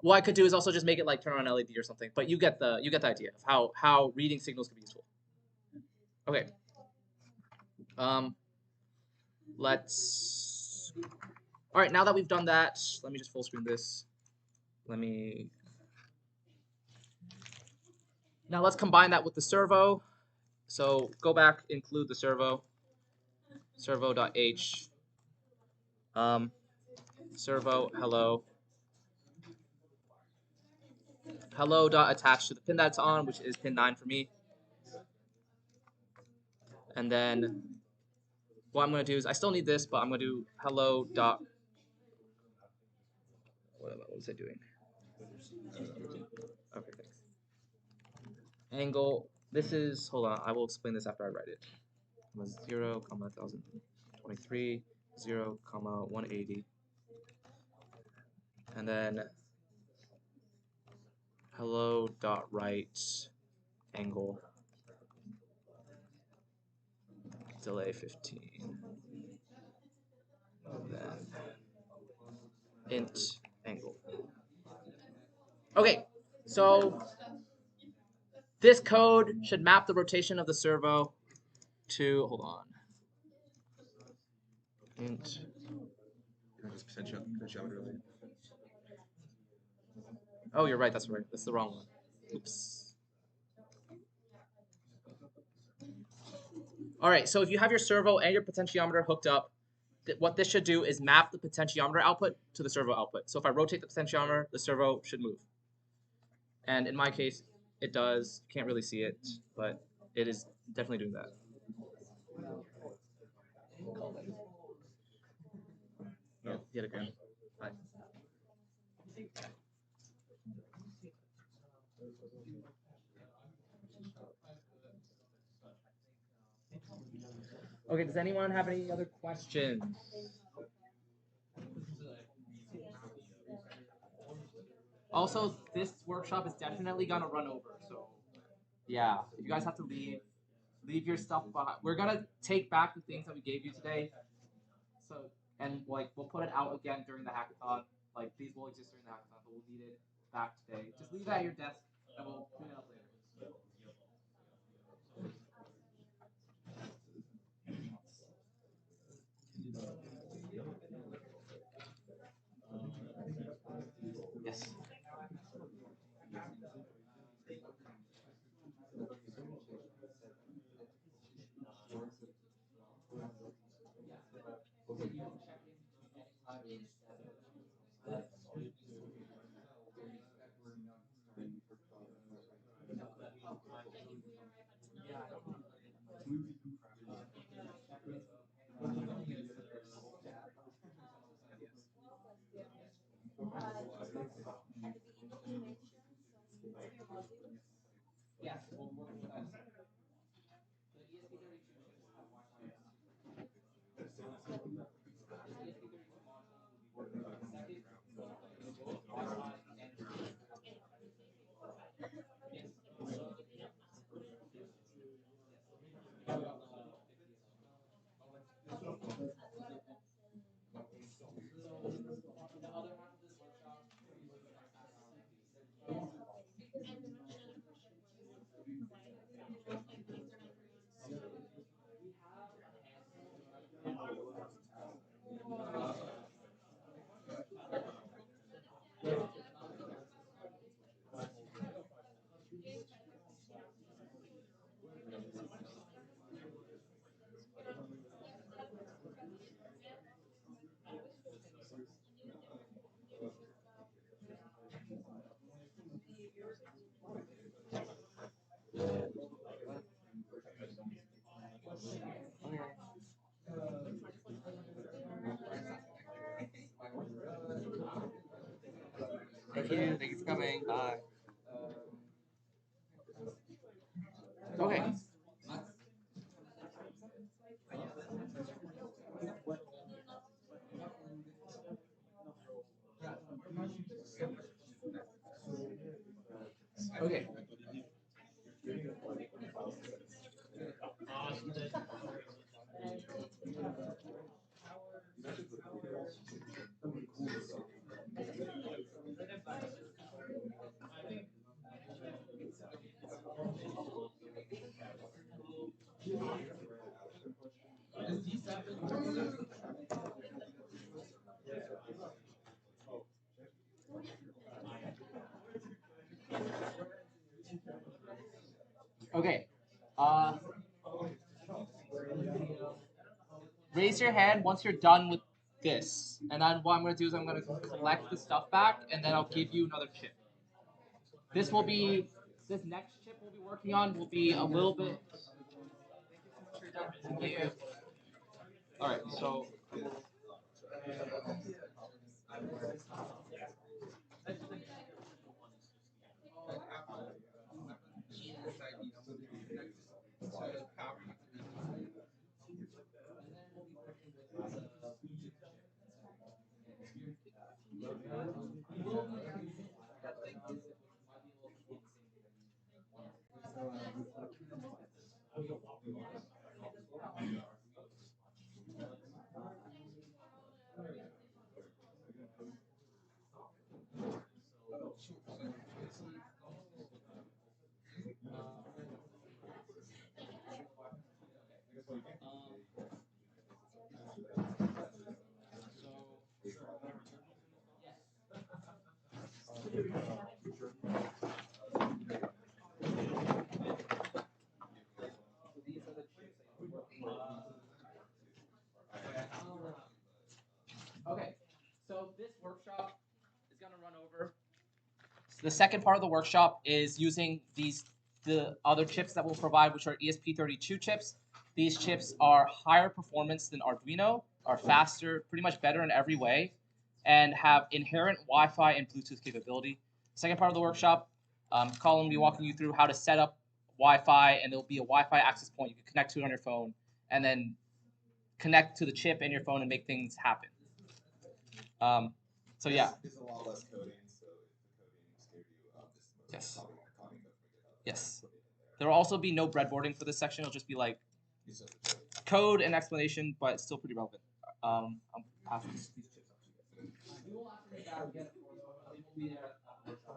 What I could do is also just make it like turn on an LED or something. But you get the idea of how reading signals can be useful. Okay. Let's. All right. Now that we've done that, let me just full screen this. Now let's combine that with the servo. So go back, include the servo. Servo.h. Servo hello. Hello dot attached to the pin that's on, which is pin 9 for me. And then what I'm going to do is I still need this, but I'm going to do hello dot. What was I doing? Okay, thanks. Angle. This is, hold on, I will explain this after I write it. 0, 1023, 0, 180. And then hello dot right angle delay 15. And then int angle. Okay, so this code should map the rotation of the servo to, hold on, int. Oh, you're right, that's right. That's the wrong one. Oops. All right, so if you have your servo and your potentiometer hooked up, what this should do is map the potentiometer output to the servo output. So if I rotate the potentiometer, the servo should move. And in my case, it does. You can't really see it, but it is definitely doing that. Yeah, yet again. Hi. Okay, does anyone have any other questions? Also, this workshop is definitely gonna run over, so yeah, if you guys have to leave your stuff behind. We're gonna take back the things that we gave you today. So, and like we'll put it out again during the hackathon. Like these will exist during the hackathon, but we'll need it back today. Just leave it at your desk, and we'll clean it up later. Yes. Yes, we'll work with that. The ESP32 chips have Wi-Fi. ESP32 modules will be working on the second. Both Wi-Fi and the other half of this workshop. Coming. Bye. Okay. Okay. Okay. Raise your hand once you're done with this. And then what I'm going to do is I'm going to collect the stuff back, and then I'll give you another chip. This next chip we'll be working on will be a little bit. Thank you. All right, so. Okay, so this workshop is going to run over. So the second part of the workshop is using the other chips that we'll provide, which are ESP32 chips. These chips are higher performance than Arduino, are faster, pretty much better in every way, and have inherent Wi-Fi and Bluetooth capability. Second part of the workshop, Colin will be walking you through how to set up Wi-Fi, and there'll be a Wi-Fi access point you can connect to it on your phone, and then connect to the chip in your phone and make things happen. So yeah. There's a lot less coding, so if the coding scared you, Yes. copying code from GitHub. Yes. There will also be no breadboarding for this section. It'll just be like code and explanation, but it's still pretty relevant. I'm passing these chips up to you guys. We will have to make that again, of course, but they will be there at the workshop.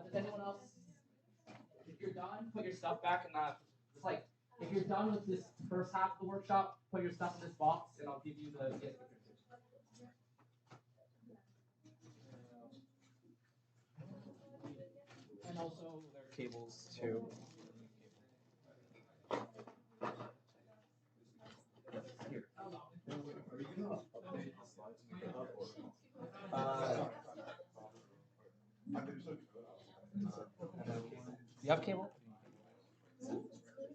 Does anyone else? If you're done, put your stuff back in that. It's like if you're done with this first half of the workshop, put your stuff in this box, and I'll give you the gift. And also their cables too. Do you have cable?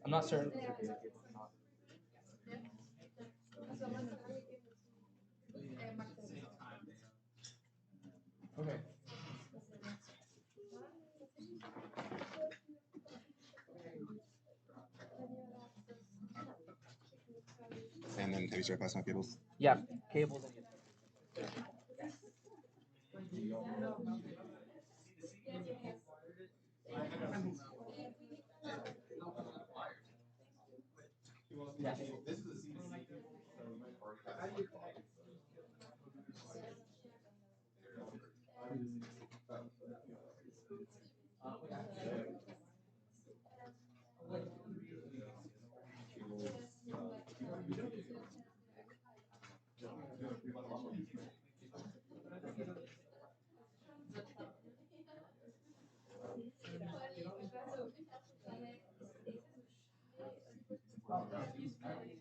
I'm not certain. Okay. And then have you started passing out cables? Yeah, cables. Yeah. This is a CDC cable, so you might already have it.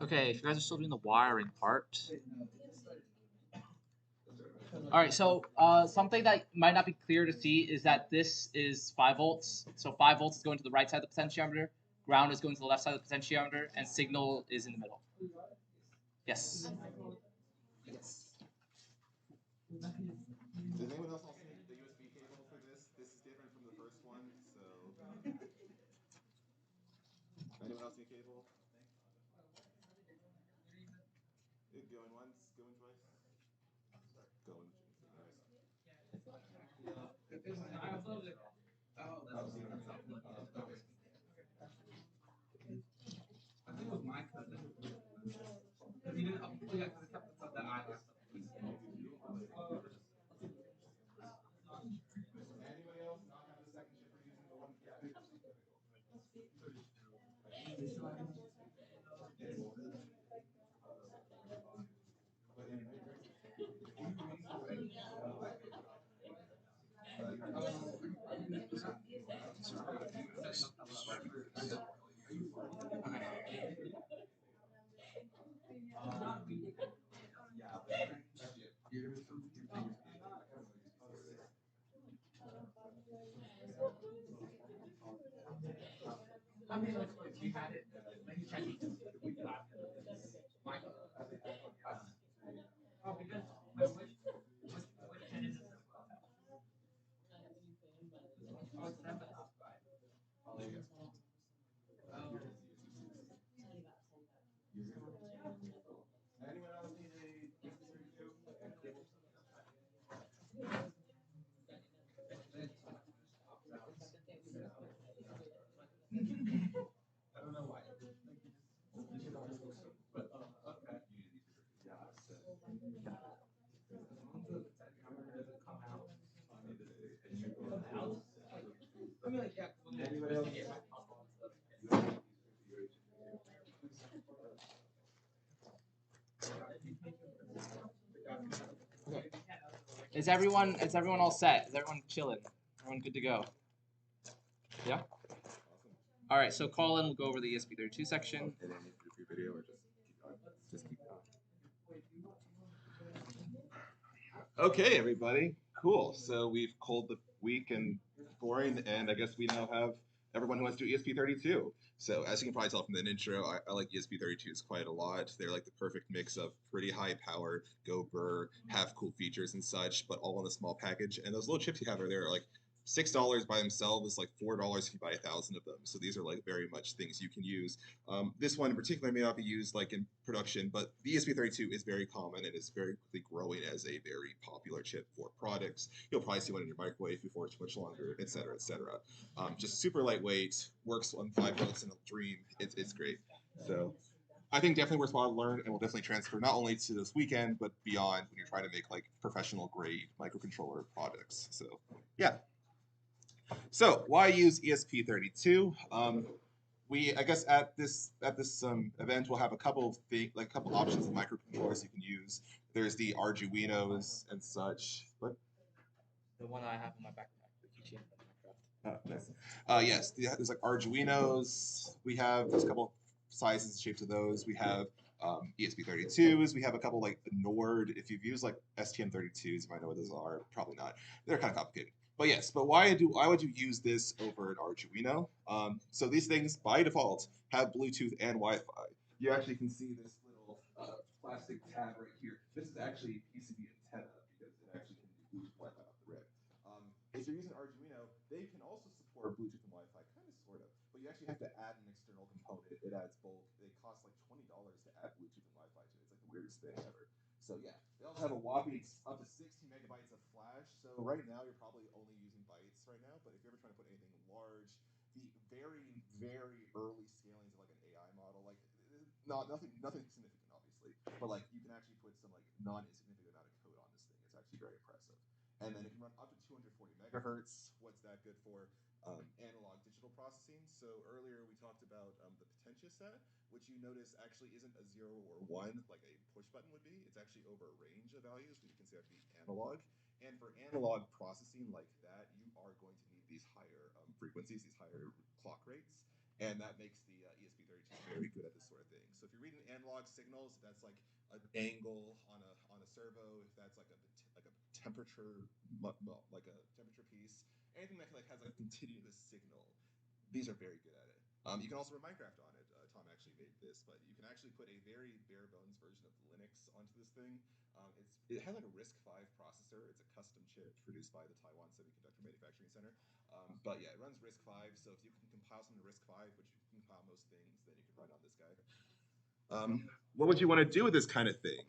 Okay, if you guys are still doing the wiring part. All right, so something that might not be clear to see is that this is 5 volts. So 5 volts is going to the right side of the potentiometer, ground is going to the left side of the potentiometer, and signal is in the middle. Yes. Does anyone else also need the USB cable for this? This is different from the first one, so. Anyone else need cable? Going once, going twice. Going. Anybody else not have the second chip or using the one? Anyone else need a USB 32? Anybody else? Is everyone all set? Is everyone chilling? Everyone good to go? Yeah? All right, so Colin will go over the ESP32 section. And then you do your video or just keep going. Okay, everybody. Cool. So we've called the week and boring, and I guess we now have everyone who wants to do ESP32. So as you can probably tell from the intro, I like ESP32s quite a lot. They're like the perfect mix of pretty high power, go burr, have cool features and such, but all in a small package. And those little chips you have are there like $6 by themselves, like $4 if you buy 1,000 of them. So these are like very much things you can use. This one in particular may not be used like in production, but the ESP32 is very common and is very quickly growing as a very popular chip for products. You'll probably see one in your microwave before it's much longer, et cetera, et cetera. Just super lightweight, works on 5 volts in a dream. It's great. So I think definitely worthwhile to learn, and will definitely transfer not only to this weekend, but beyond when you're trying to make like professional grade microcontroller products. So yeah. So why use ESP32? I guess at this event we'll have a couple of options of microcontrollers you can use. There's the Arduinos and such. What? The one I have in my backpack, the keychain from Minecraft. Oh, nice. Yes, there's like Arduinos. There's a couple sizes and shapes of those. We have ESP32s. We have a couple like Nord. If you've used like STM32s, you might know what those are. Probably not. They're kind of complicated. But yes, why would you use this over an Arduino? So these things by default have Bluetooth and Wi-Fi. You actually can see this little plastic tab right here. This is actually PCB antenna because it actually can do Bluetooth Wi-Fi off the rip. If you're using Arduino, they can also support Bluetooth and Wi-Fi, kind of, sort of, but you actually have to add an external component. It adds both. They cost like $20 to add Bluetooth and Wi-Fi to it. It's like the weirdest thing ever. So yeah, they also have a whopping up to 16 megabytes of flash. So right now you're probably only using bytes right now, but if you're ever trying to put anything large, the very, very early scalings of like an AI model, like nothing significant obviously, but like you can actually put some like non-insignificant amount of code on this thing. It's actually very impressive. And then it can run up to 240 megahertz. What's that good for? Analog digital processing. So earlier we talked about the potentioset, which you notice actually isn't a 0 or 1 like a push button would be. It's actually over a range of values that you can say that to be analog. And for analog processing like that, you are going to need these higher frequencies, these higher clock rates. And that makes the ESP32 very good at this sort of thing. So if you're reading analog signals, that's like an angle on a servo. If that's like a temperature, like a temperature piece, anything that like has like a continuous signal, these are very good at it. You can also run Minecraft on it. Tom actually made this, but you can actually put a very bare bones version of Linux onto this thing. It has like a RISC-V processor. It's a custom chip produced by the Taiwan Semiconductor Manufacturing Center. But yeah, it runs RISC-V. So if you can compile something to RISC-V, which you can compile most things, then you can run on this guy. What would you want to do with this kind of thing?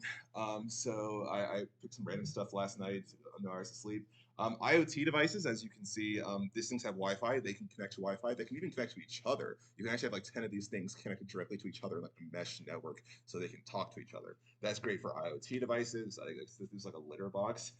So I picked some random stuff last night, no hours of sleep. IoT devices, as you can see, these things have Wi-Fi. They can connect to Wi-Fi. They can even connect to each other. You can actually have like 10 of these things connected directly to each other in like a mesh network so they can talk to each other. That's great for IoT devices. I think this is like a litter box.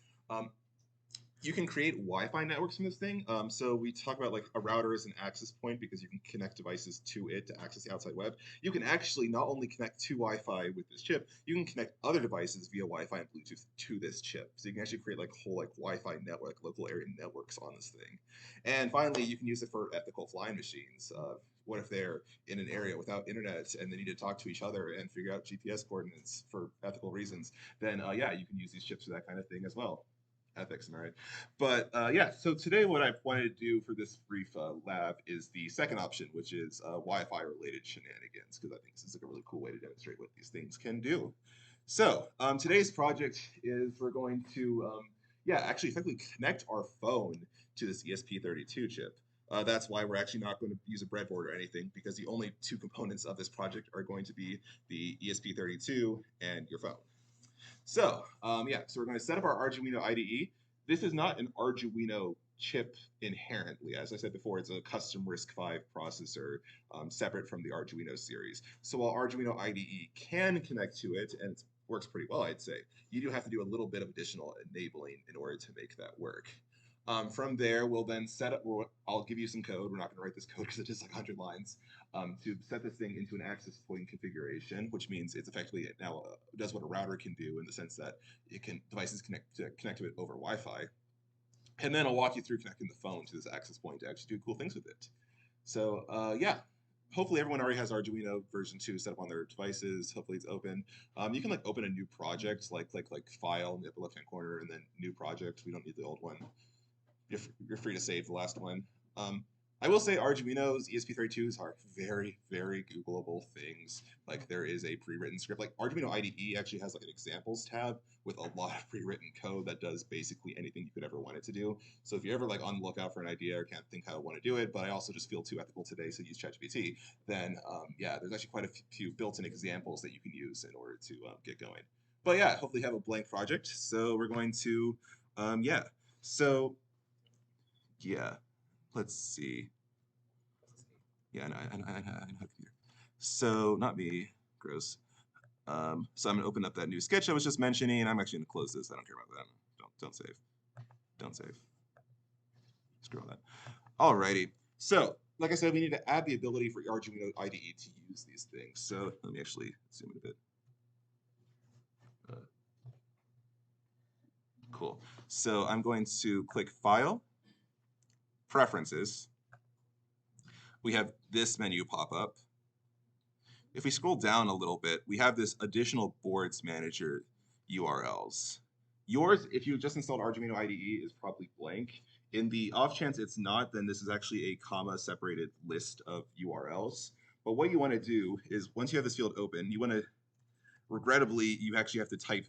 You can create Wi-Fi networks from this thing. So we talk about like a router as an access point because you can connect devices to it to access the outside web. You can actually not only connect to Wi-Fi with this chip, you can connect other devices via Wi-Fi and Bluetooth to this chip. So you can actually create like whole like Wi-Fi network, local area networks on this thing. And finally, you can use it for ethical flying machines. What if they're in an area without internet and they need to talk to each other and figure out GPS coordinates for ethical reasons? Then yeah, you can use these chips for that kind of thing as well. Ethics, am I right? But yeah, so today what I wanted to do for this brief lab is the second option, which is Wi-Fi related shenanigans, because I think this is like a really cool way to demonstrate what these things can do. So today's project is we're going to, yeah, actually effectively connect our phone to this ESP32 chip. That's why we're actually not going to use a breadboard or anything, because the only two components of this project are going to be the ESP32 and your phone. So yeah, so we're going to set up our Arduino IDE. This is not an Arduino chip inherently. As I said before, it's a custom RISC-V processor separate from the Arduino series. So while Arduino IDE can connect to it, and it works pretty well, I'd say, you do have to do a little bit of additional enabling in order to make that work. From there, we'll then set up, I'll give you some code. We're not going to write this code because it's just like 100 lines to set this thing into an access point configuration, which means it's effectively now does what a router can do in the sense that it can devices connect to it over Wi-Fi. And then I'll walk you through connecting the phone to this access point to actually do cool things with it. So yeah, hopefully everyone already has Arduino version 2 set up on their devices. Hopefully it's open. You can like open a new project, like file in the upper left-hand corner, and then new project. We don't need the old one. You're free to save the last one. I will say Arduino's ESP32s are very, very Googleable things. Like there is a pre-written script. Like Arduino IDE actually has like an examples tab with a lot of pre-written code that does basically anything you could ever want it to do. So if you're ever like on the lookout for an idea or can't think how I want to do it, but I also just feel too ethical today, so use ChatGPT, then yeah, there's actually quite a few built-in examples that you can use in order to get going. But yeah, hopefully you have a blank project. So we're going to, yeah. So yeah, let's see. Yeah, I know how to computer. So not me, gross. So I'm gonna open up that new sketch I was just mentioning. I'm actually gonna close this. I don't care about that. Don't save. Don't save. Screw all that. Alrighty. So like I said, we need to add the ability for Arduino IDE to use these things. So let me actually zoom in a bit. Cool. So I'm going to click File, Preferences. We have this menu pop up. If we scroll down a little bit, we have this additional boards manager URLs. Yours, if you just installed Arduino IDE, is probably blank. In the off chance it's not, then this is actually a comma separated list of URLs. But what you want to do is once you have this field open, you want to, regrettably, you actually have to type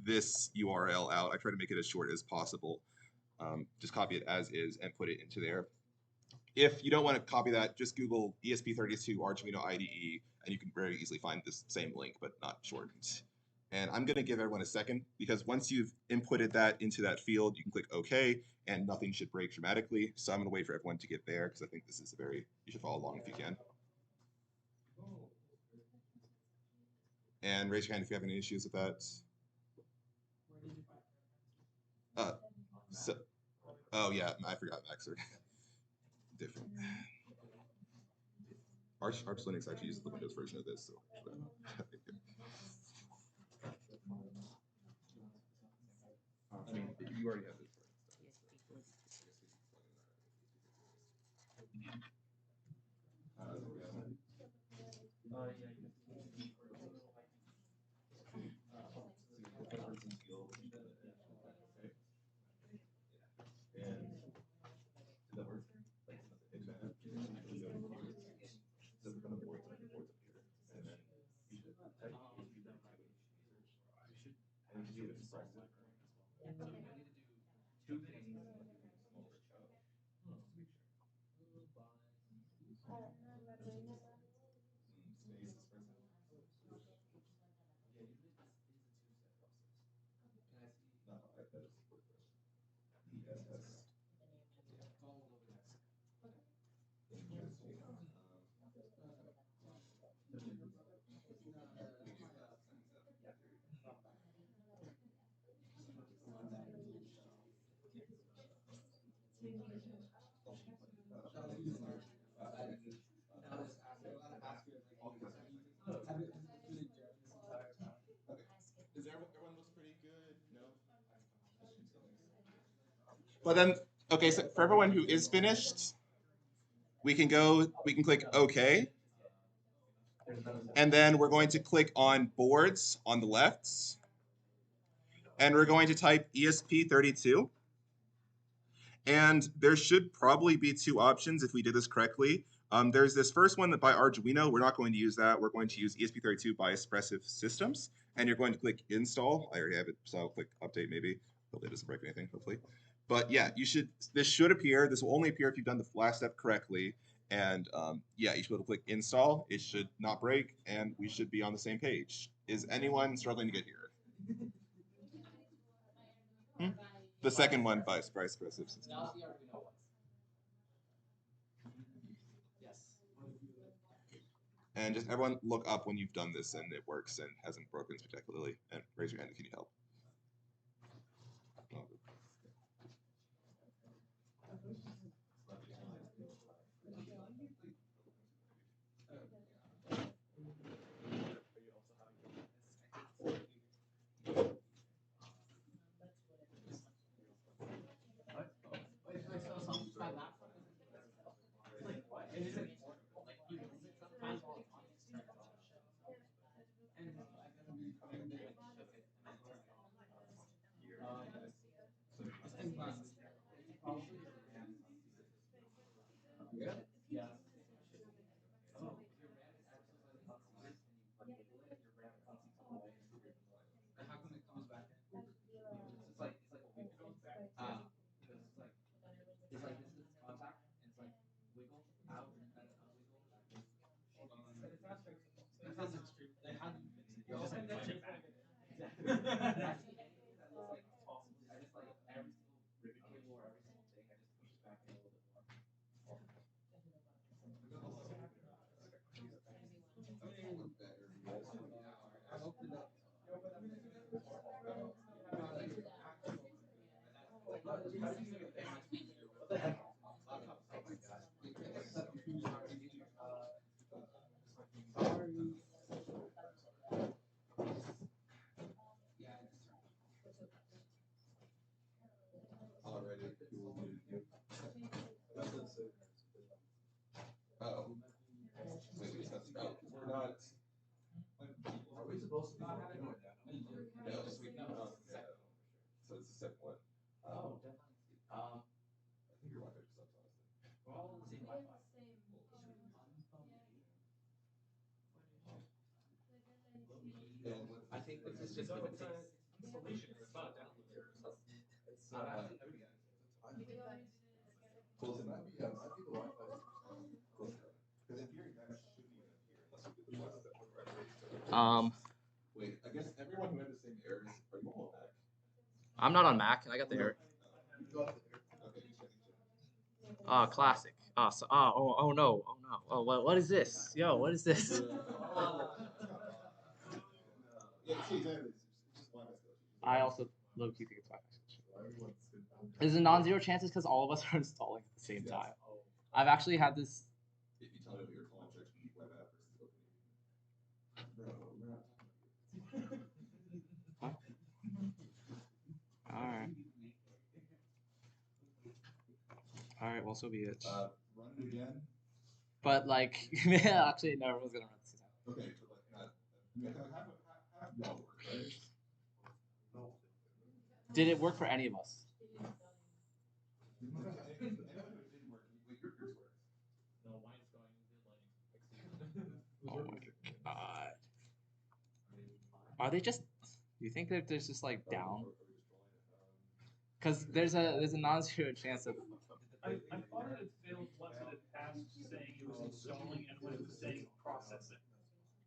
this URL out. I try to make it as short as possible. Just copy it as is and put it into there. If you don't want to copy that, just Google ESP32 Arduino IDE, and you can very easily find this same link, but not shortened. And I'm going to give everyone a second, because once you've inputted that into that field, you can click OK, and nothing should break dramatically. So I'm going to wait for everyone to get there, because I think this is you should follow along if you can. And raise your hand if you have any issues with that. Oh yeah, I forgot Maxer. Different. Arch Linux actually uses the Windows version of this, so. I mean, you already have this. Everyone looks pretty good? No? But then, okay, so for everyone who is finished, we can click OK. And then we're going to click on boards on the left. And we're going to type ESP32. And there should probably be two options if we did this correctly. There's this first one that by Arduino. We're not going to use that. We're going to use ESP32 by Espressive Systems. And you're going to click install. I already have it, so I'll click update maybe. Hopefully it doesn't break anything, hopefully. But yeah, this should appear. This will only appear if you've done the last step correctly. And yeah, you should be able to click install. It should not break, and we should be on the same page. Is anyone struggling to get here? The second one by Espressive Systems. And just everyone look up when you've done this and it works and hasn't broken spectacularly, and raise your hand if you need help. Oh. We're not. Are we supposed to be working with that? No, so it's the second one. Oh, definitely. I think your Wi-Fi just sucks, honestly. We're all on the same Wi-Fi. I think this is just installation. It's not a download. It's well, it might be the Wi-Fi. Because in theory, that shouldn't even appear unless you do the Wait, I guess everyone who had the same error is. Are you all back? I'm not on Mac, and I got the error. Classic. Oh no. Oh, what is this? Yo, what is this? I also low key think it's Wi-Fi switch. Is it non-zero chances because all of us are installing at the same time? I've actually had this. If you tell me what your contract web app All right. Well, so be it. run it again. But like, actually, no, everyone's gonna run at the same time. Okay, but like not. No, right? Did it work for any of us? Oh my god. Are they just? Do you think that there's just like down? Because there's a non-zero chance of. I thought it had failed once it had passed saying it was installing and when it was saying processing.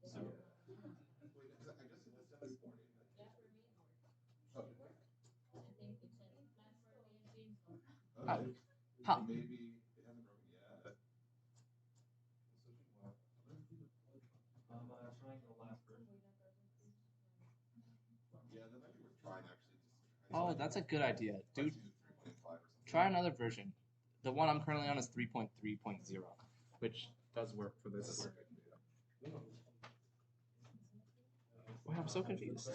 So. Oh. Huh. Maybe it hasn't broken yet. Trying the last version. Yeah, that might be worth trying actually. Oh, that's a good idea, dude. Try another version. The one I'm currently on is 3.3.0, which does work for this. Wait, I'm so confused.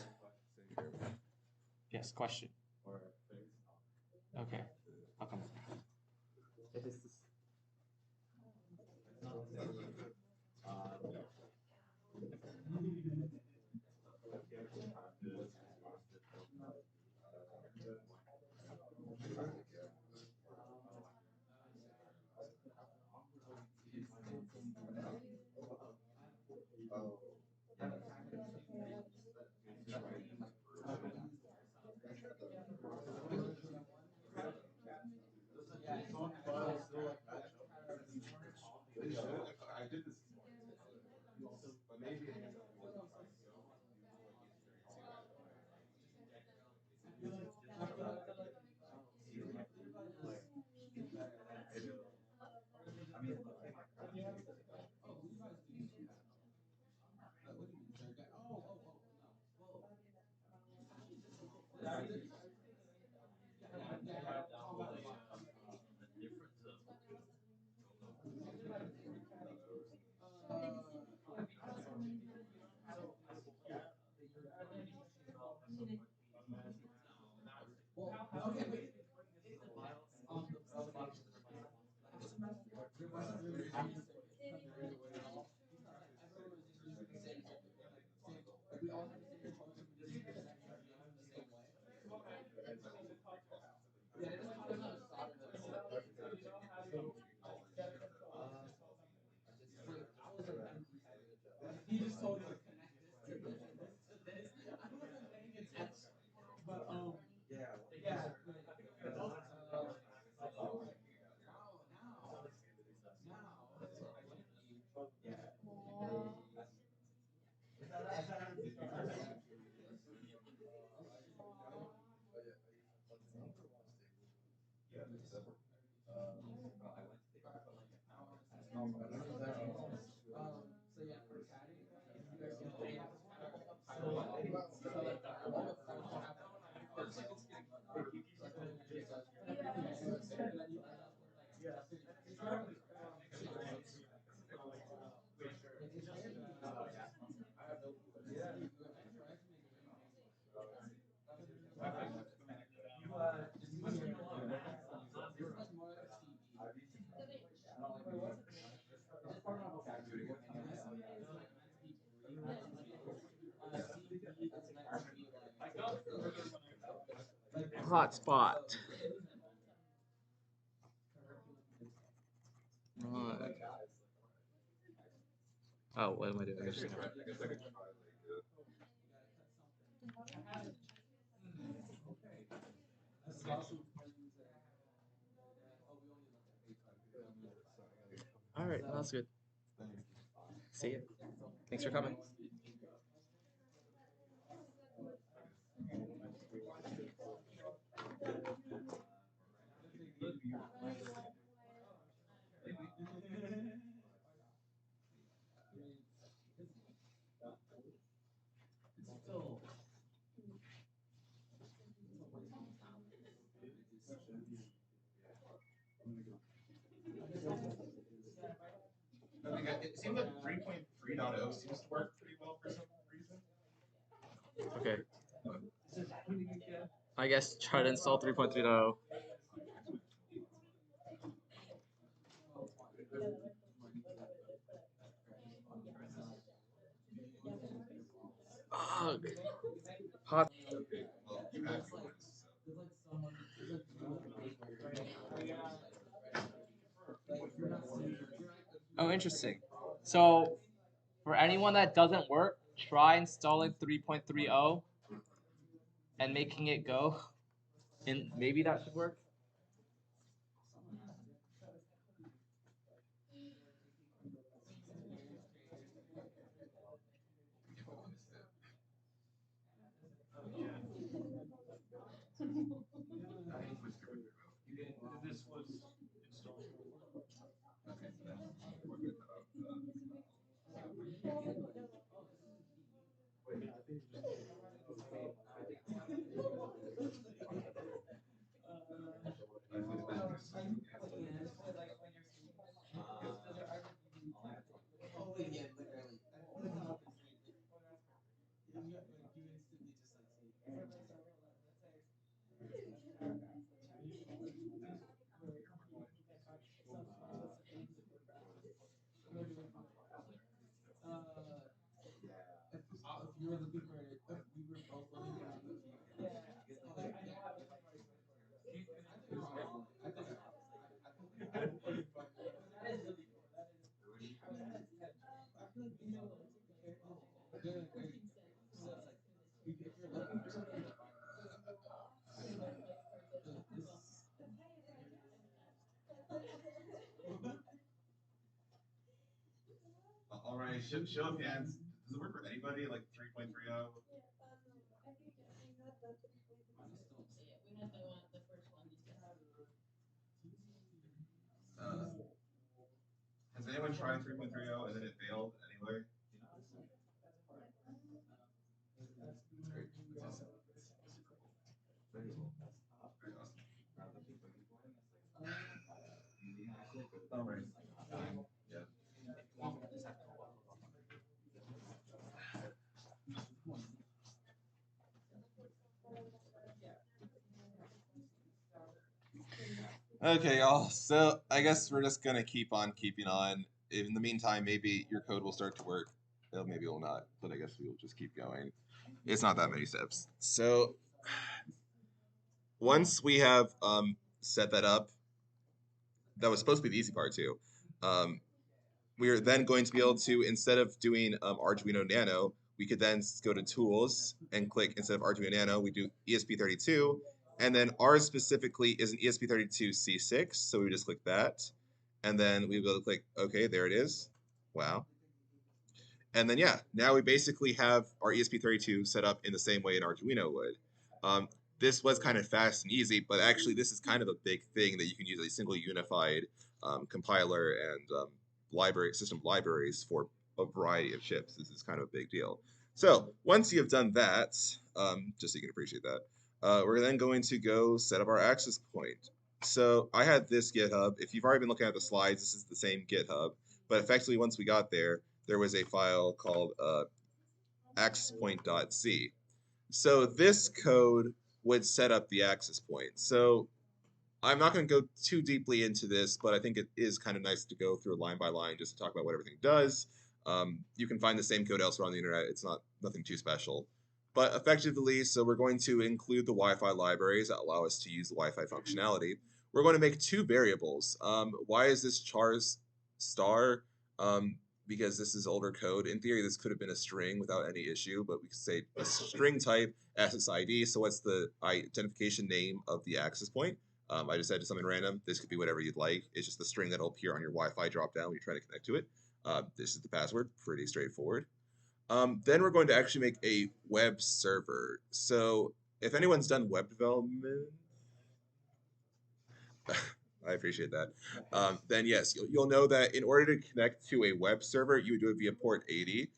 Yes, question. Okay, I'll come. It is this. I did this morning, but maybe I guess Hotspot. Right. Oh, what am I doing? All right, well, that's good. See ya. Thanks for coming. It seems like 3.3.0 seems to work pretty well for some reason. Okay. I guess try to install 3.3.0. Ugh. Hot. Okay, well, you had yours, Oh, interesting. So, for anyone that doesn't work, try installing 3.30 and making it go. And maybe that should work. This was installed. all right, show of hands. Does it work for anybody like 3.30? Has anyone tried 3.30 and then it failed anyway? Very awesome. Very awesome. All right. Yeah. Okay, y'all. So I guess we're just gonna keep on keeping on. In the meantime, maybe your code will start to work. Well, maybe it will not, but I guess we will just keep going. It's not that many steps. So once we have set that up, that was supposed to be the easy part too. We are then going to be able to, instead of doing Arduino Nano, we could then go to Tools and click, instead of Arduino Nano, we do ESP32. And then ours specifically is an ESP32 C6, so we just click that. And then we go to click, okay, there it is. Wow. And then, yeah, now we basically have our ESP32 set up in the same way an Arduino would. This was kind of fast and easy, but actually this is kind of a big thing that you can use a single unified compiler and system libraries for a variety of chips. This is kind of a big deal. So once you have done that, just so you can appreciate that, we're then going to go set up our access point. So I had this GitHub. If you've already been looking at the slides, this is the same GitHub. But effectively, once we got there, there was a file called accesspoint.c. So this code would set up the access point. So I'm not going to go too deeply into this, but I think it is kind of nice to go through line by line just to talk about what everything does. You can find the same code elsewhere on the internet. It's nothing too special. But effectively, so we're going to include the Wi-Fi libraries that allow us to use the Wi-Fi functionality. We're going to make two variables. Why is this chars star? Because this is older code. In theory, this could have been a string without any issue, but we could say a string type SSID. So what's the identification name of the access point? I just said something random. This could be whatever you'd like. It's just the string that'll appear on your Wi-Fi dropdown when you try to connect to it. This is the password. Pretty straightforward. Then we're going to actually make a web server. So if anyone's done web development, I appreciate that. Then yes, you'll know that in order to connect to a web server, you would do it via port 80.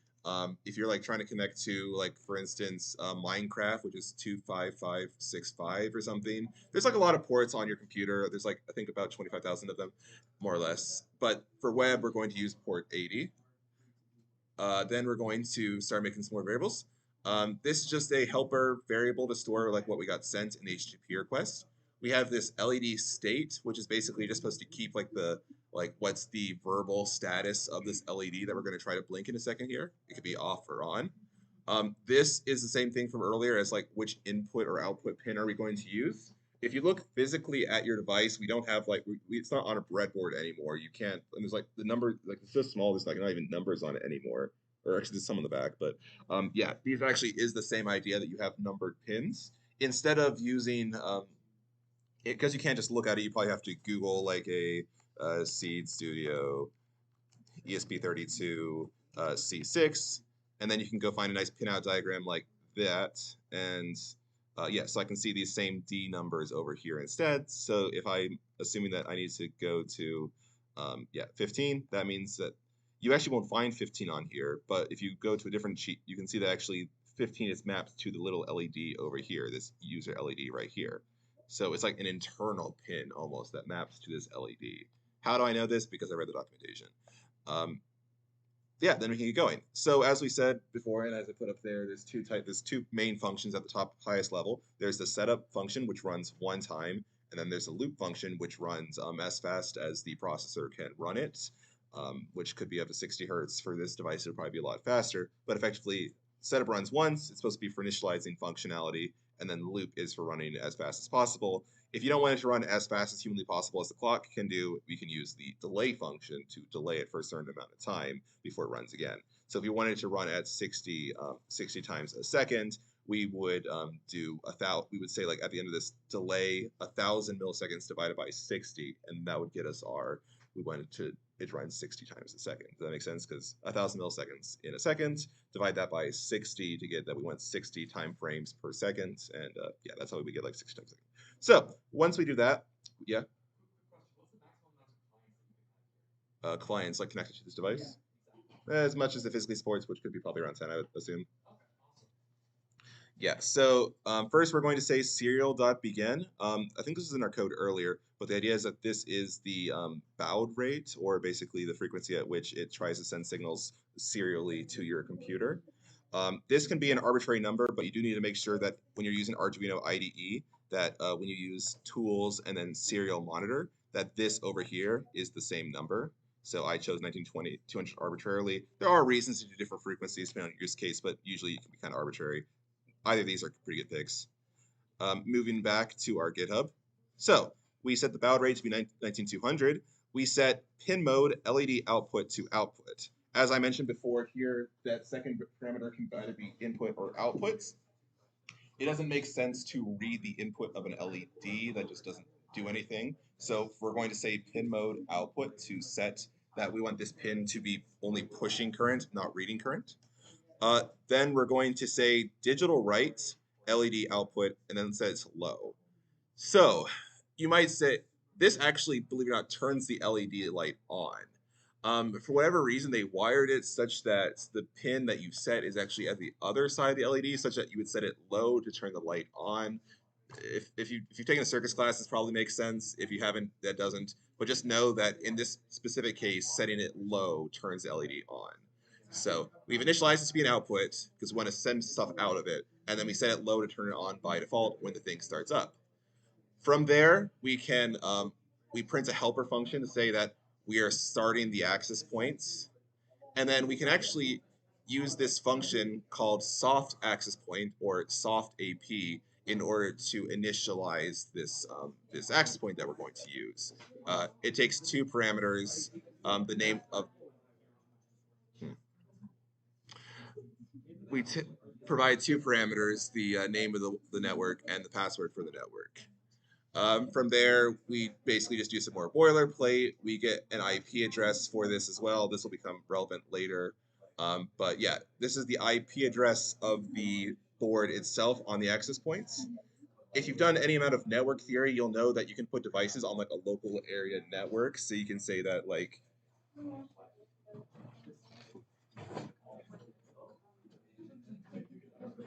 If you're like trying to connect to, like, for instance, Minecraft, which is 25565 or something, there's like a lot of ports on your computer. There's like, I think about 25,000 of them, more or less. But for web, we're going to use port 80. Then we're going to start making some more variables. This is just a helper variable to store like what we got sent in the HTTP request. We have this LED state, which is basically just supposed to keep like what's the verbal status of this LED that we're going to try to blink in a second here. It could be off or on. This is the same thing from earlier as like which input or output pin are we going to use. If you look physically at your device, we don't have like it's not on a breadboard anymore. You can't. And there's like the number like it's so small. There's like not even numbers on it anymore. Or actually, there's some on the back. But yeah, these actually is the same idea that you have numbered pins instead of using because you can't just look at it. You probably have to Google like a Seed Studio ESP32 C6, and then you can go find a nice pinout diagram like that. And yeah, so I can see these same D numbers over here instead. So if I'm assuming that I need to go to, yeah, 15, that means that you actually won't find 15 on here. But if you go to a different sheet, you can see that actually 15 is mapped to the little LED over here, this user LED right here. So it's like an internal pin almost that maps to this LED. How do I know this? Because I read the documentation. Yeah, then we can get going. So as we said before, and as I put up there, there's two main functions at the top highest level. There's the setup function, which runs one time, and then there's a loop function, which runs as fast as the processor can run it, which could be up to 60 hertz. For this device, it would probably be a lot faster, but effectively, setup runs once. It's supposed to be for initializing functionality, and then the loop is for running as fast as possible. If you don't want it to run as fast as humanly possible as the clock can do, we can use the delay function to delay it for a certain amount of time before it runs again. So if you wanted to run at 60 times a second, we would we would say like at the end of this delay 1,000 milliseconds divided by 60, and that would get us we wanted it runs 60 times a second. Does that make sense? Because 1,000 milliseconds in a second, divide that by 60 to get that we want 60 time frames per second, and yeah, that's how we get like 60 times a second. So once we do that, yeah. Clients like connected to this device, as much as it physically supports, which could be probably around 10, I would assume. Yeah, so first we're going to say serial.begin. I think this was in our code earlier, but the idea is that this is the baud rate, or basically the frequency at which it tries to send signals serially to your computer. This can be an arbitrary number, but you do need to make sure that when you're using Arduino IDE, that when you use tools and then serial monitor, that this over here is the same number. So I chose 1920, 200 arbitrarily. There are reasons to do different frequencies depending on your use case, but usually it can be kind of arbitrary. Either of these are pretty good picks. Moving back to our GitHub. So we set the baud rate to be 19200. We set pin mode LED output to output. As I mentioned before here, that second parameter can either be input or output. It doesn't make sense to read the input of an LED. That just doesn't do anything. So we're going to say pin mode output to set that we want this pin to be only pushing current, not reading current. Then we're going to say digital write LED output, and then set it's low. So you might say this actually, believe it or not, turns the LED light on. For whatever reason, they wired it such that the pin that you set is actually at the other side of the LED, such that you would set it low to turn the light on. If you've taken a circuits class, this probably makes sense. If you haven't, that doesn't. But just know that in this specific case, setting it low turns the LED on. So we've initialized it to be an output because we want to send stuff out of it, and then we set it low to turn it on by default when the thing starts up. From there, we can we print a helper function to say that we are starting the access points, and then we can actually use this function called soft access point or soft AP in order to initialize this this access point that we're going to use. It takes two parameters, the name of we provide two parameters, the name of the network and the password for the network. From there, we basically just do some more boilerplate. We get an IP address for this as well. This will become relevant later. But yeah, this is the IP address of the board itself on the access points. If you've done any amount of network theory, you'll know that you can put devices on like a local area network. So you can say that like,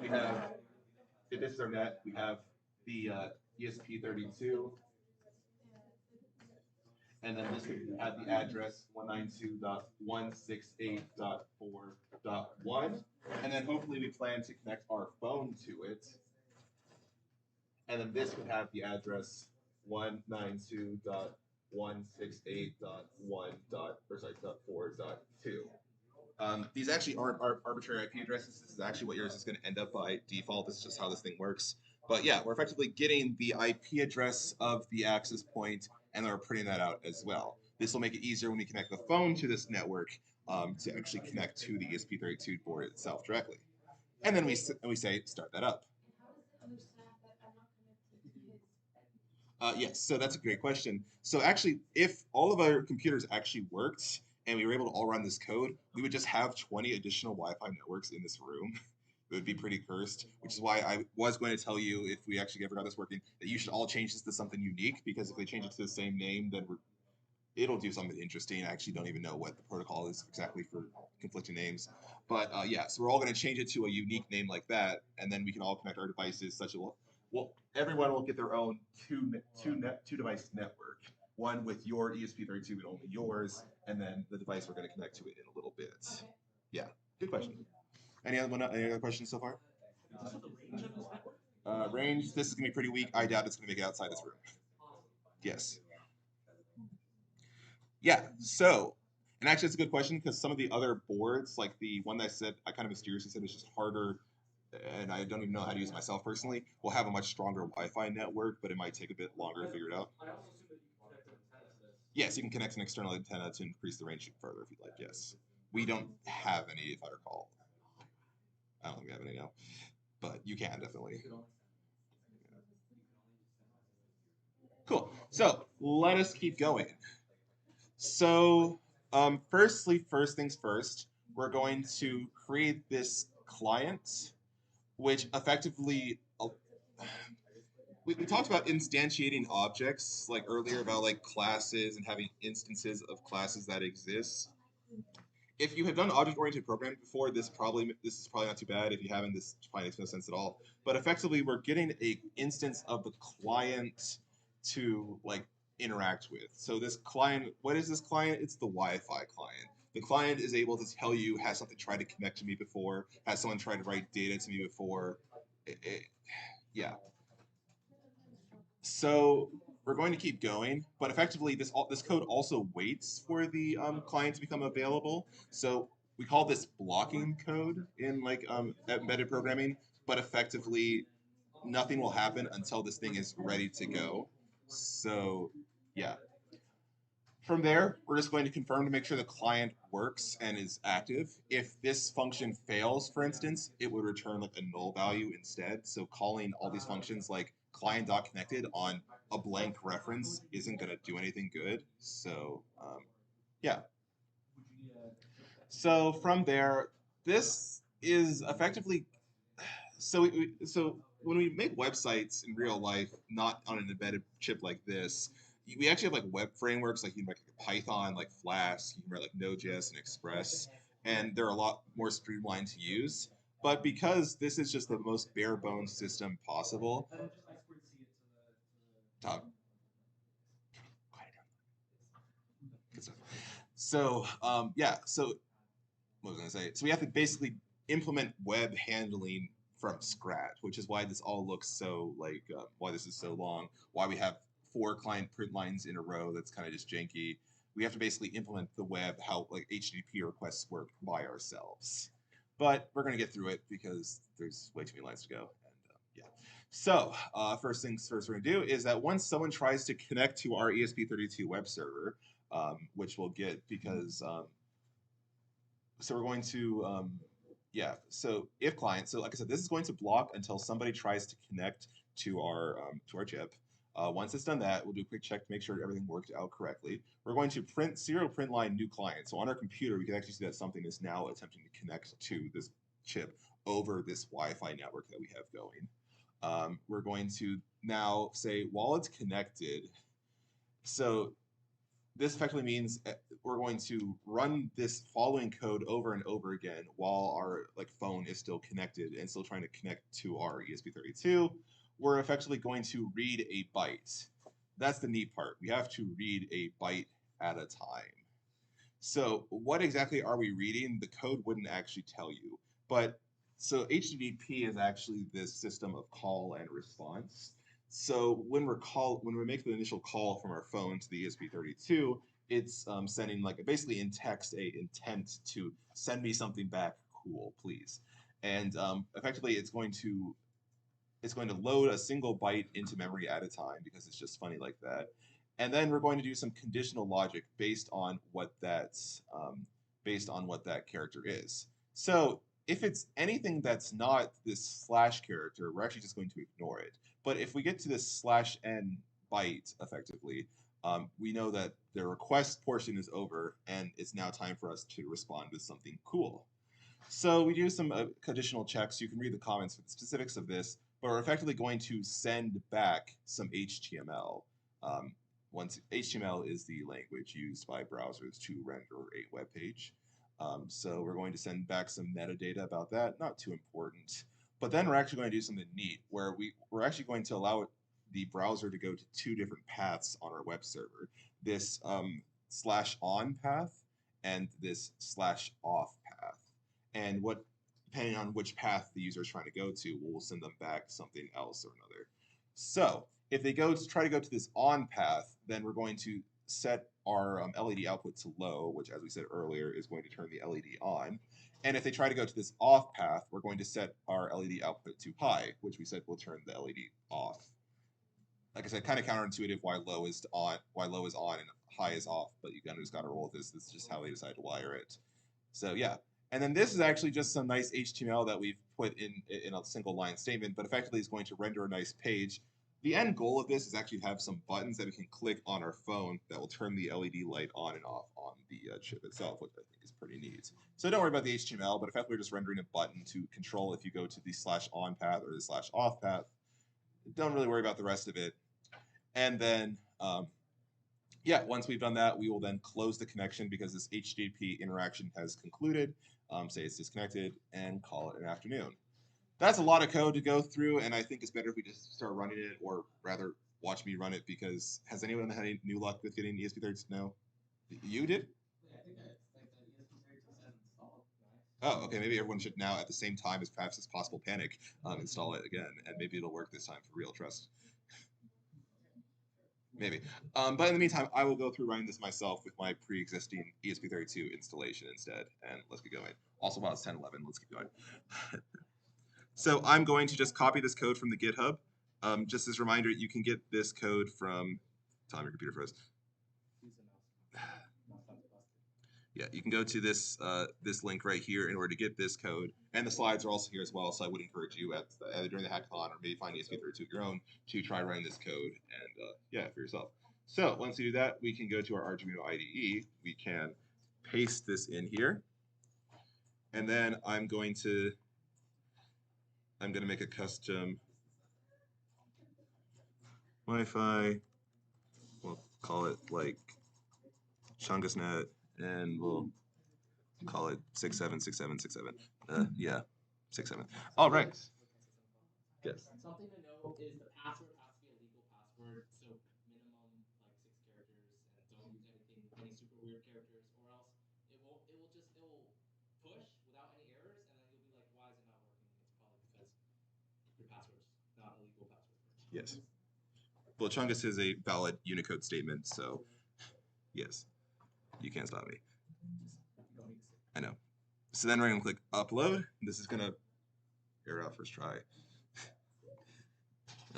we have, if this is our net, we have the ESP32, and then this could have the address 192.168.4 dot 1, and then hopefully we plan to connect our phone to it. And then this would have the address 192.168.1.4.2. These actually aren't arbitrary IP addresses. This is actually what yours is going to end up by default. This is just how this thing works. But yeah, we're effectively getting the IP address of the access point, and then we're printing that out as well. This will make it easier when we connect the phone to this network to actually connect to the ESP32 board itself directly. And then we say start that up. Yes, so that's a great question. So actually, if all of our computers actually worked and we were able to all run this code, we would just have 20 additional Wi-Fi networks in this room. It would be pretty cursed, which is why I was going to tell you, if we actually ever got this working, that you should all change this to something unique, because if we change it to the same name, then it'll do something interesting. I actually don't even know what the protocol is exactly for conflicting names. But yeah, so we're all going to change it to a unique name like that, and then we can all connect our devices such that everyone will get their own two device network. One with your ESP32 and only yours, and then the device we're going to connect to it in a little bit. Yeah, good question. Any other questions so far? Range, this is going to be pretty weak. I doubt it's going to make it outside this room. Yes. Yeah, so, and actually it's a good question, because some of the other boards, like the one that I said, I kind of mysteriously said it's just harder, and I don't even know how to use it myself personally, will have a much stronger Wi-Fi network, but it might take a bit longer to figure it out. Yes, you can connect an external antenna to increase the range further if you'd like, yes. We don't have any, if I recall. I don't think we have any now, but you can definitely. Cool, so let us keep going. So first things first, we're going to create this client, which effectively, we talked about instantiating objects like earlier about like classes and having instances of classes that exist. If you have done object-oriented programming before, this is probably not too bad. If you haven't, this probably makes no sense at all. But effectively, we're getting an instance of the client to like interact with. So this client, what is this client? It's the Wi-Fi client. The client is able to tell you, has something tried to connect to me before, has someone tried to write data to me before. Yeah. So we're going to keep going, but effectively this code also waits for the client to become available. So we call this blocking code in like embedded programming, but effectively nothing will happen until this thing is ready to go. So yeah. From there, we're just going to confirm to make sure the client works and is active. If this function fails, for instance, it would return like a null value instead. So calling all these functions like client.connected on a blank reference isn't going to do anything good. So yeah. So from there, this is effectively, so when we make websites in real life, not on an embedded chip like this, we actually have like web frameworks, like you can make like Python, like Flask, you can write like Node.js and Express, and they're a lot more streamlined to use. But because this is just the most bare bones system possible, Todd. So yeah, so what was I gonna say? So we have to basically implement web handling from scratch, which is why this all looks so like why this is so long, why we have 4 client print lines in a row. That's kind of just janky. We have to basically implement the web, how like HTTP requests work by ourselves. But we're gonna get through it because there's way too many lines to go. And yeah. So first things first we're gonna do is that once someone tries to connect to our ESP32 web server, which we'll get because so we're going to, yeah, so if client, so like I said, this is going to block until somebody tries to connect to our chip. Once it's done that, we'll do a quick check to make sure everything worked out correctly. We're going to print serial print line new client. So on our computer, we can actually see that something is now attempting to connect to this chip over this Wi-Fi network that we have going. We're going to now say while it's connected, so this effectively means we're going to run this following code over and over again while our like phone is still connected and still trying to connect to our ESP32. We're effectively going to read a byte. That's the neat part. We have to read a byte at a time. So what exactly are we reading? The code wouldn't actually tell you. But so HTTP is actually this system of call and response. So when we make the initial call from our phone to the ESP32, it's sending like basically in text a intent to send me something back cool, please. And effectively it's going to load a single byte into memory at a time because it's just funny like that. And then we're going to do some conditional logic based on what that character is. So if it's anything that's not this slash character, we're actually just going to ignore it. But if we get to this /n byte, effectively, we know that the request portion is over, and it's now time for us to respond with something cool. So we do some conditional checks. You can read the comments for the specifics of this, but we're effectively going to send back some HTML. Once HTML is the language used by browsers to render a web page. So we're going to send back some metadata about that, not too important. But then we're actually going to do something neat where we're actually going to allow the browser to go to two different paths on our web server. This /on path and this /off path. And depending on which path the user is trying to go to, we'll send them back something else or another. So if they try to go to this on path, then we're going to set our LED output to low, which as we said earlier is going to turn the LED on. And if they try to go to this off path, we're going to set our LED output to high, which we said will turn the LED off. Like I said, kind of counterintuitive why low is on and high is off, but you kind of just got to roll with this. This is just how they decide to wire it. So yeah. And then this is actually just some nice HTML that we've put in a single line statement, but effectively is going to render a nice page. The end goal of this is actually to have some buttons that we can click on our phone that will turn the LED light on and off on the chip itself, which I think is pretty neat. So don't worry about the HTML, but effectively we're just rendering a button to control if you go to the /on path or the /off path. Don't really worry about the rest of it. And then, yeah, once we've done that, we will then close the connection because this HTTP interaction has concluded, say it's disconnected, and call it an afternoon. That's a lot of code to go through, and I think it's better if we just start running it, or rather watch me run it, because has anyone had any new luck with getting ESP32? No? You did? Yeah, I think it's like the ESP32 says installed. Oh, okay, maybe everyone should now, at the same time as perhaps this possible panic, install it again, and maybe it'll work this time for real, trust. Maybe. But in the meantime, I will go through running this myself with my pre-existing ESP32 installation instead, and let's get going. Also, while it's 10:11, let's keep going. So I'm going to just copy this code from the GitHub. Just as a reminder, you can get this code from, Tom, your computer froze. Yeah, you can go to this this link right here in order to get this code, and the slides are also here as well. So I would encourage you either during the hackathon or maybe find ESP32 of your own to try running this code and yeah, for yourself. So once you do that, we can go to our Arduino IDE. We can paste this in here, and then I'm going to make a custom Wi-Fi. We'll call it like ChungusNet, and we'll call it 676767. Yeah, 67. All right. Yes. Something to note is the password has to be a legal password, so minimum like 6 characters, and don't use any super weird characters, or else it will push without any errors, and then you'll be like, why is it not working? It's probably because your password's not a legal password. Yes. Well, Chungus is a valid Unicode statement, so yes, you can't stop me. I know. So then we're going to click upload. This is going to error out first try.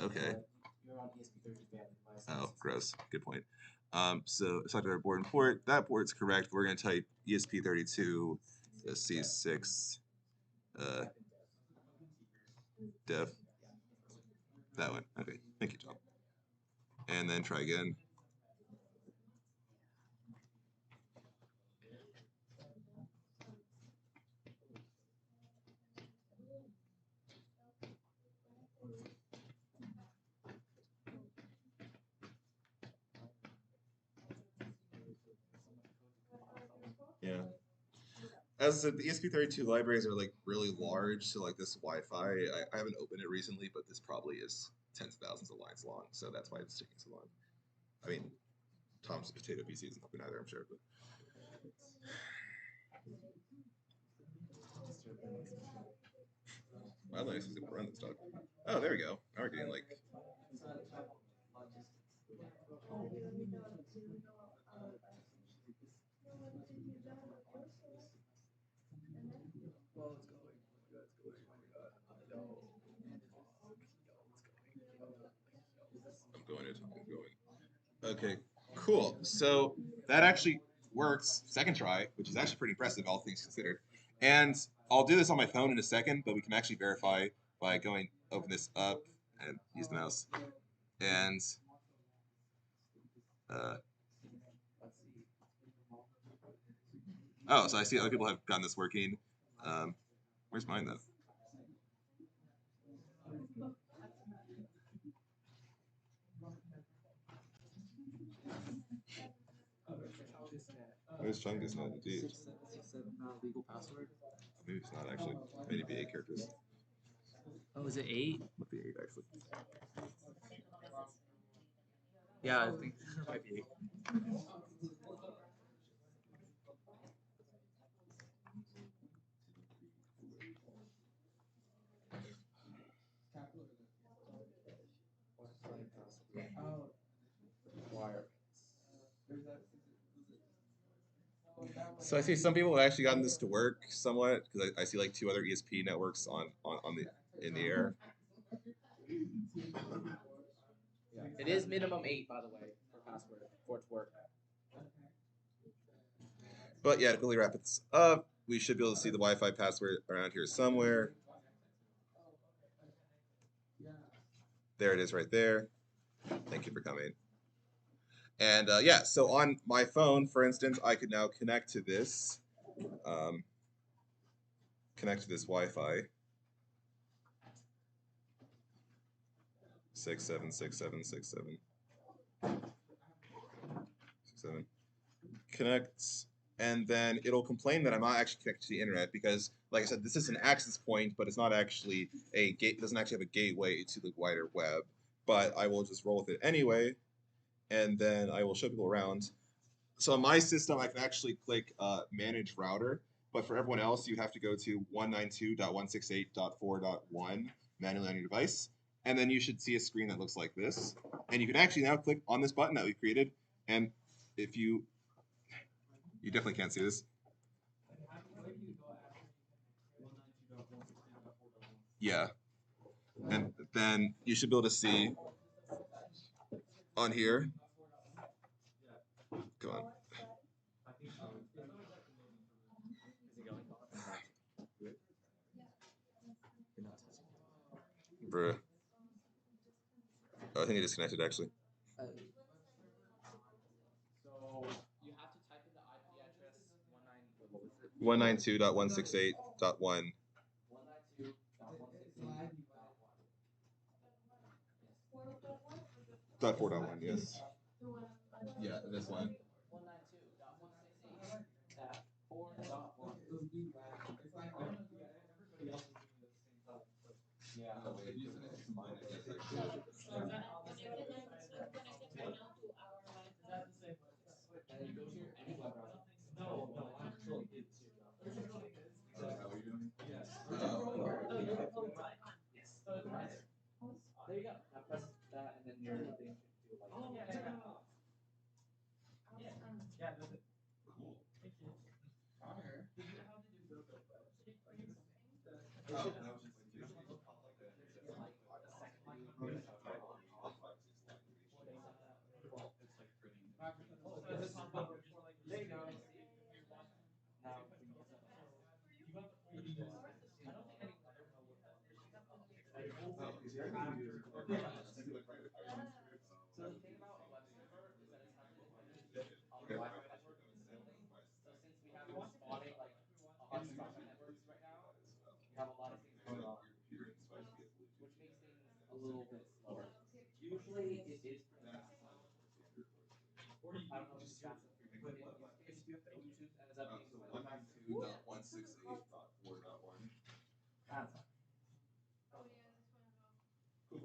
Okay. You're on ESP32 family device. Oh, gross. Good point. So select our board and port. That port's correct. We're going to type ESP32 C6 dev. That one. Okay. Thank you, Tom. And then try again. Yeah. As I said, the ESP32 libraries are like really large, so like this Wi-Fi, I haven't opened it recently, but this probably is tens of thousands of lines long, so that's why it's taking so long. I mean, Tom's potato PC isn't open either, I'm sure. But My Linux is gonna run this dog. Oh, there we go. Now we're getting like. I'm going. Okay, cool. So that actually works second try, which is actually pretty impressive, all things considered. And I'll do this on my phone in a second, but we can actually verify by going open this up and use the mouse. And oh, so I see other people have gotten this working. Where's mine though? Where's Chungus not indeed? Legal password. Maybe it's not actually. Maybe 8 characters. Oh, is it 8? Might be 8 actually. Yeah, I think it might be 8. So I see some people have actually gotten this to work somewhat because I see like 2 other ESP networks on the in the air. It is minimum 8, by the way, for password for it to work. But yeah, to quickly wrap this up, we should be able to see the Wi-Fi password around here somewhere. There it is right there. Thank you for coming. And yeah, so on my phone, for instance, I could now connect to this. Connect to this Wi-Fi. 676767. 67. Connects, and then it'll complain that I'm not actually connected to the internet because, like I said, this is an access point, but it's not actually a gate. Doesn't actually have a gateway to the wider web. But I will just roll with it anyway, and then I will show people around. So on my system, I can actually click Manage Router, but for everyone else, you have to go to 192.168.4.1 manually on your device, and then you should see a screen that looks like this. And you can actually now click on this button that we created, and if you definitely can't see this. Yeah. And then you should be able to see on here. Come on. Bruh. Oh, I think it disconnected actually. So you have to type in the IP address 192.168.1. 4.1, yes. Yeah, this one. 192.168.4.1. There you go. Now press that, and then your thing should do like. There you go. Now we use that. I don't think any other know what that is. So the thing about a web server is that it's having on the Wi-Fi network in the building. So since we have spotting like 100 networks right now, we have a lot of things going on, which makes things a little bit slower. Usually it is pretty fast. I don't know if it's fast enough for your use case. YouTube ends up being quite fast. 192.168.4.1. That's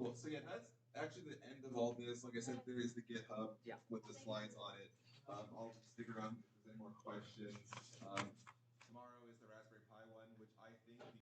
Cool. So yeah, that's actually the end of all this. Like I said, there is the GitHub with the slides on it. I'll stick around if there's any more questions.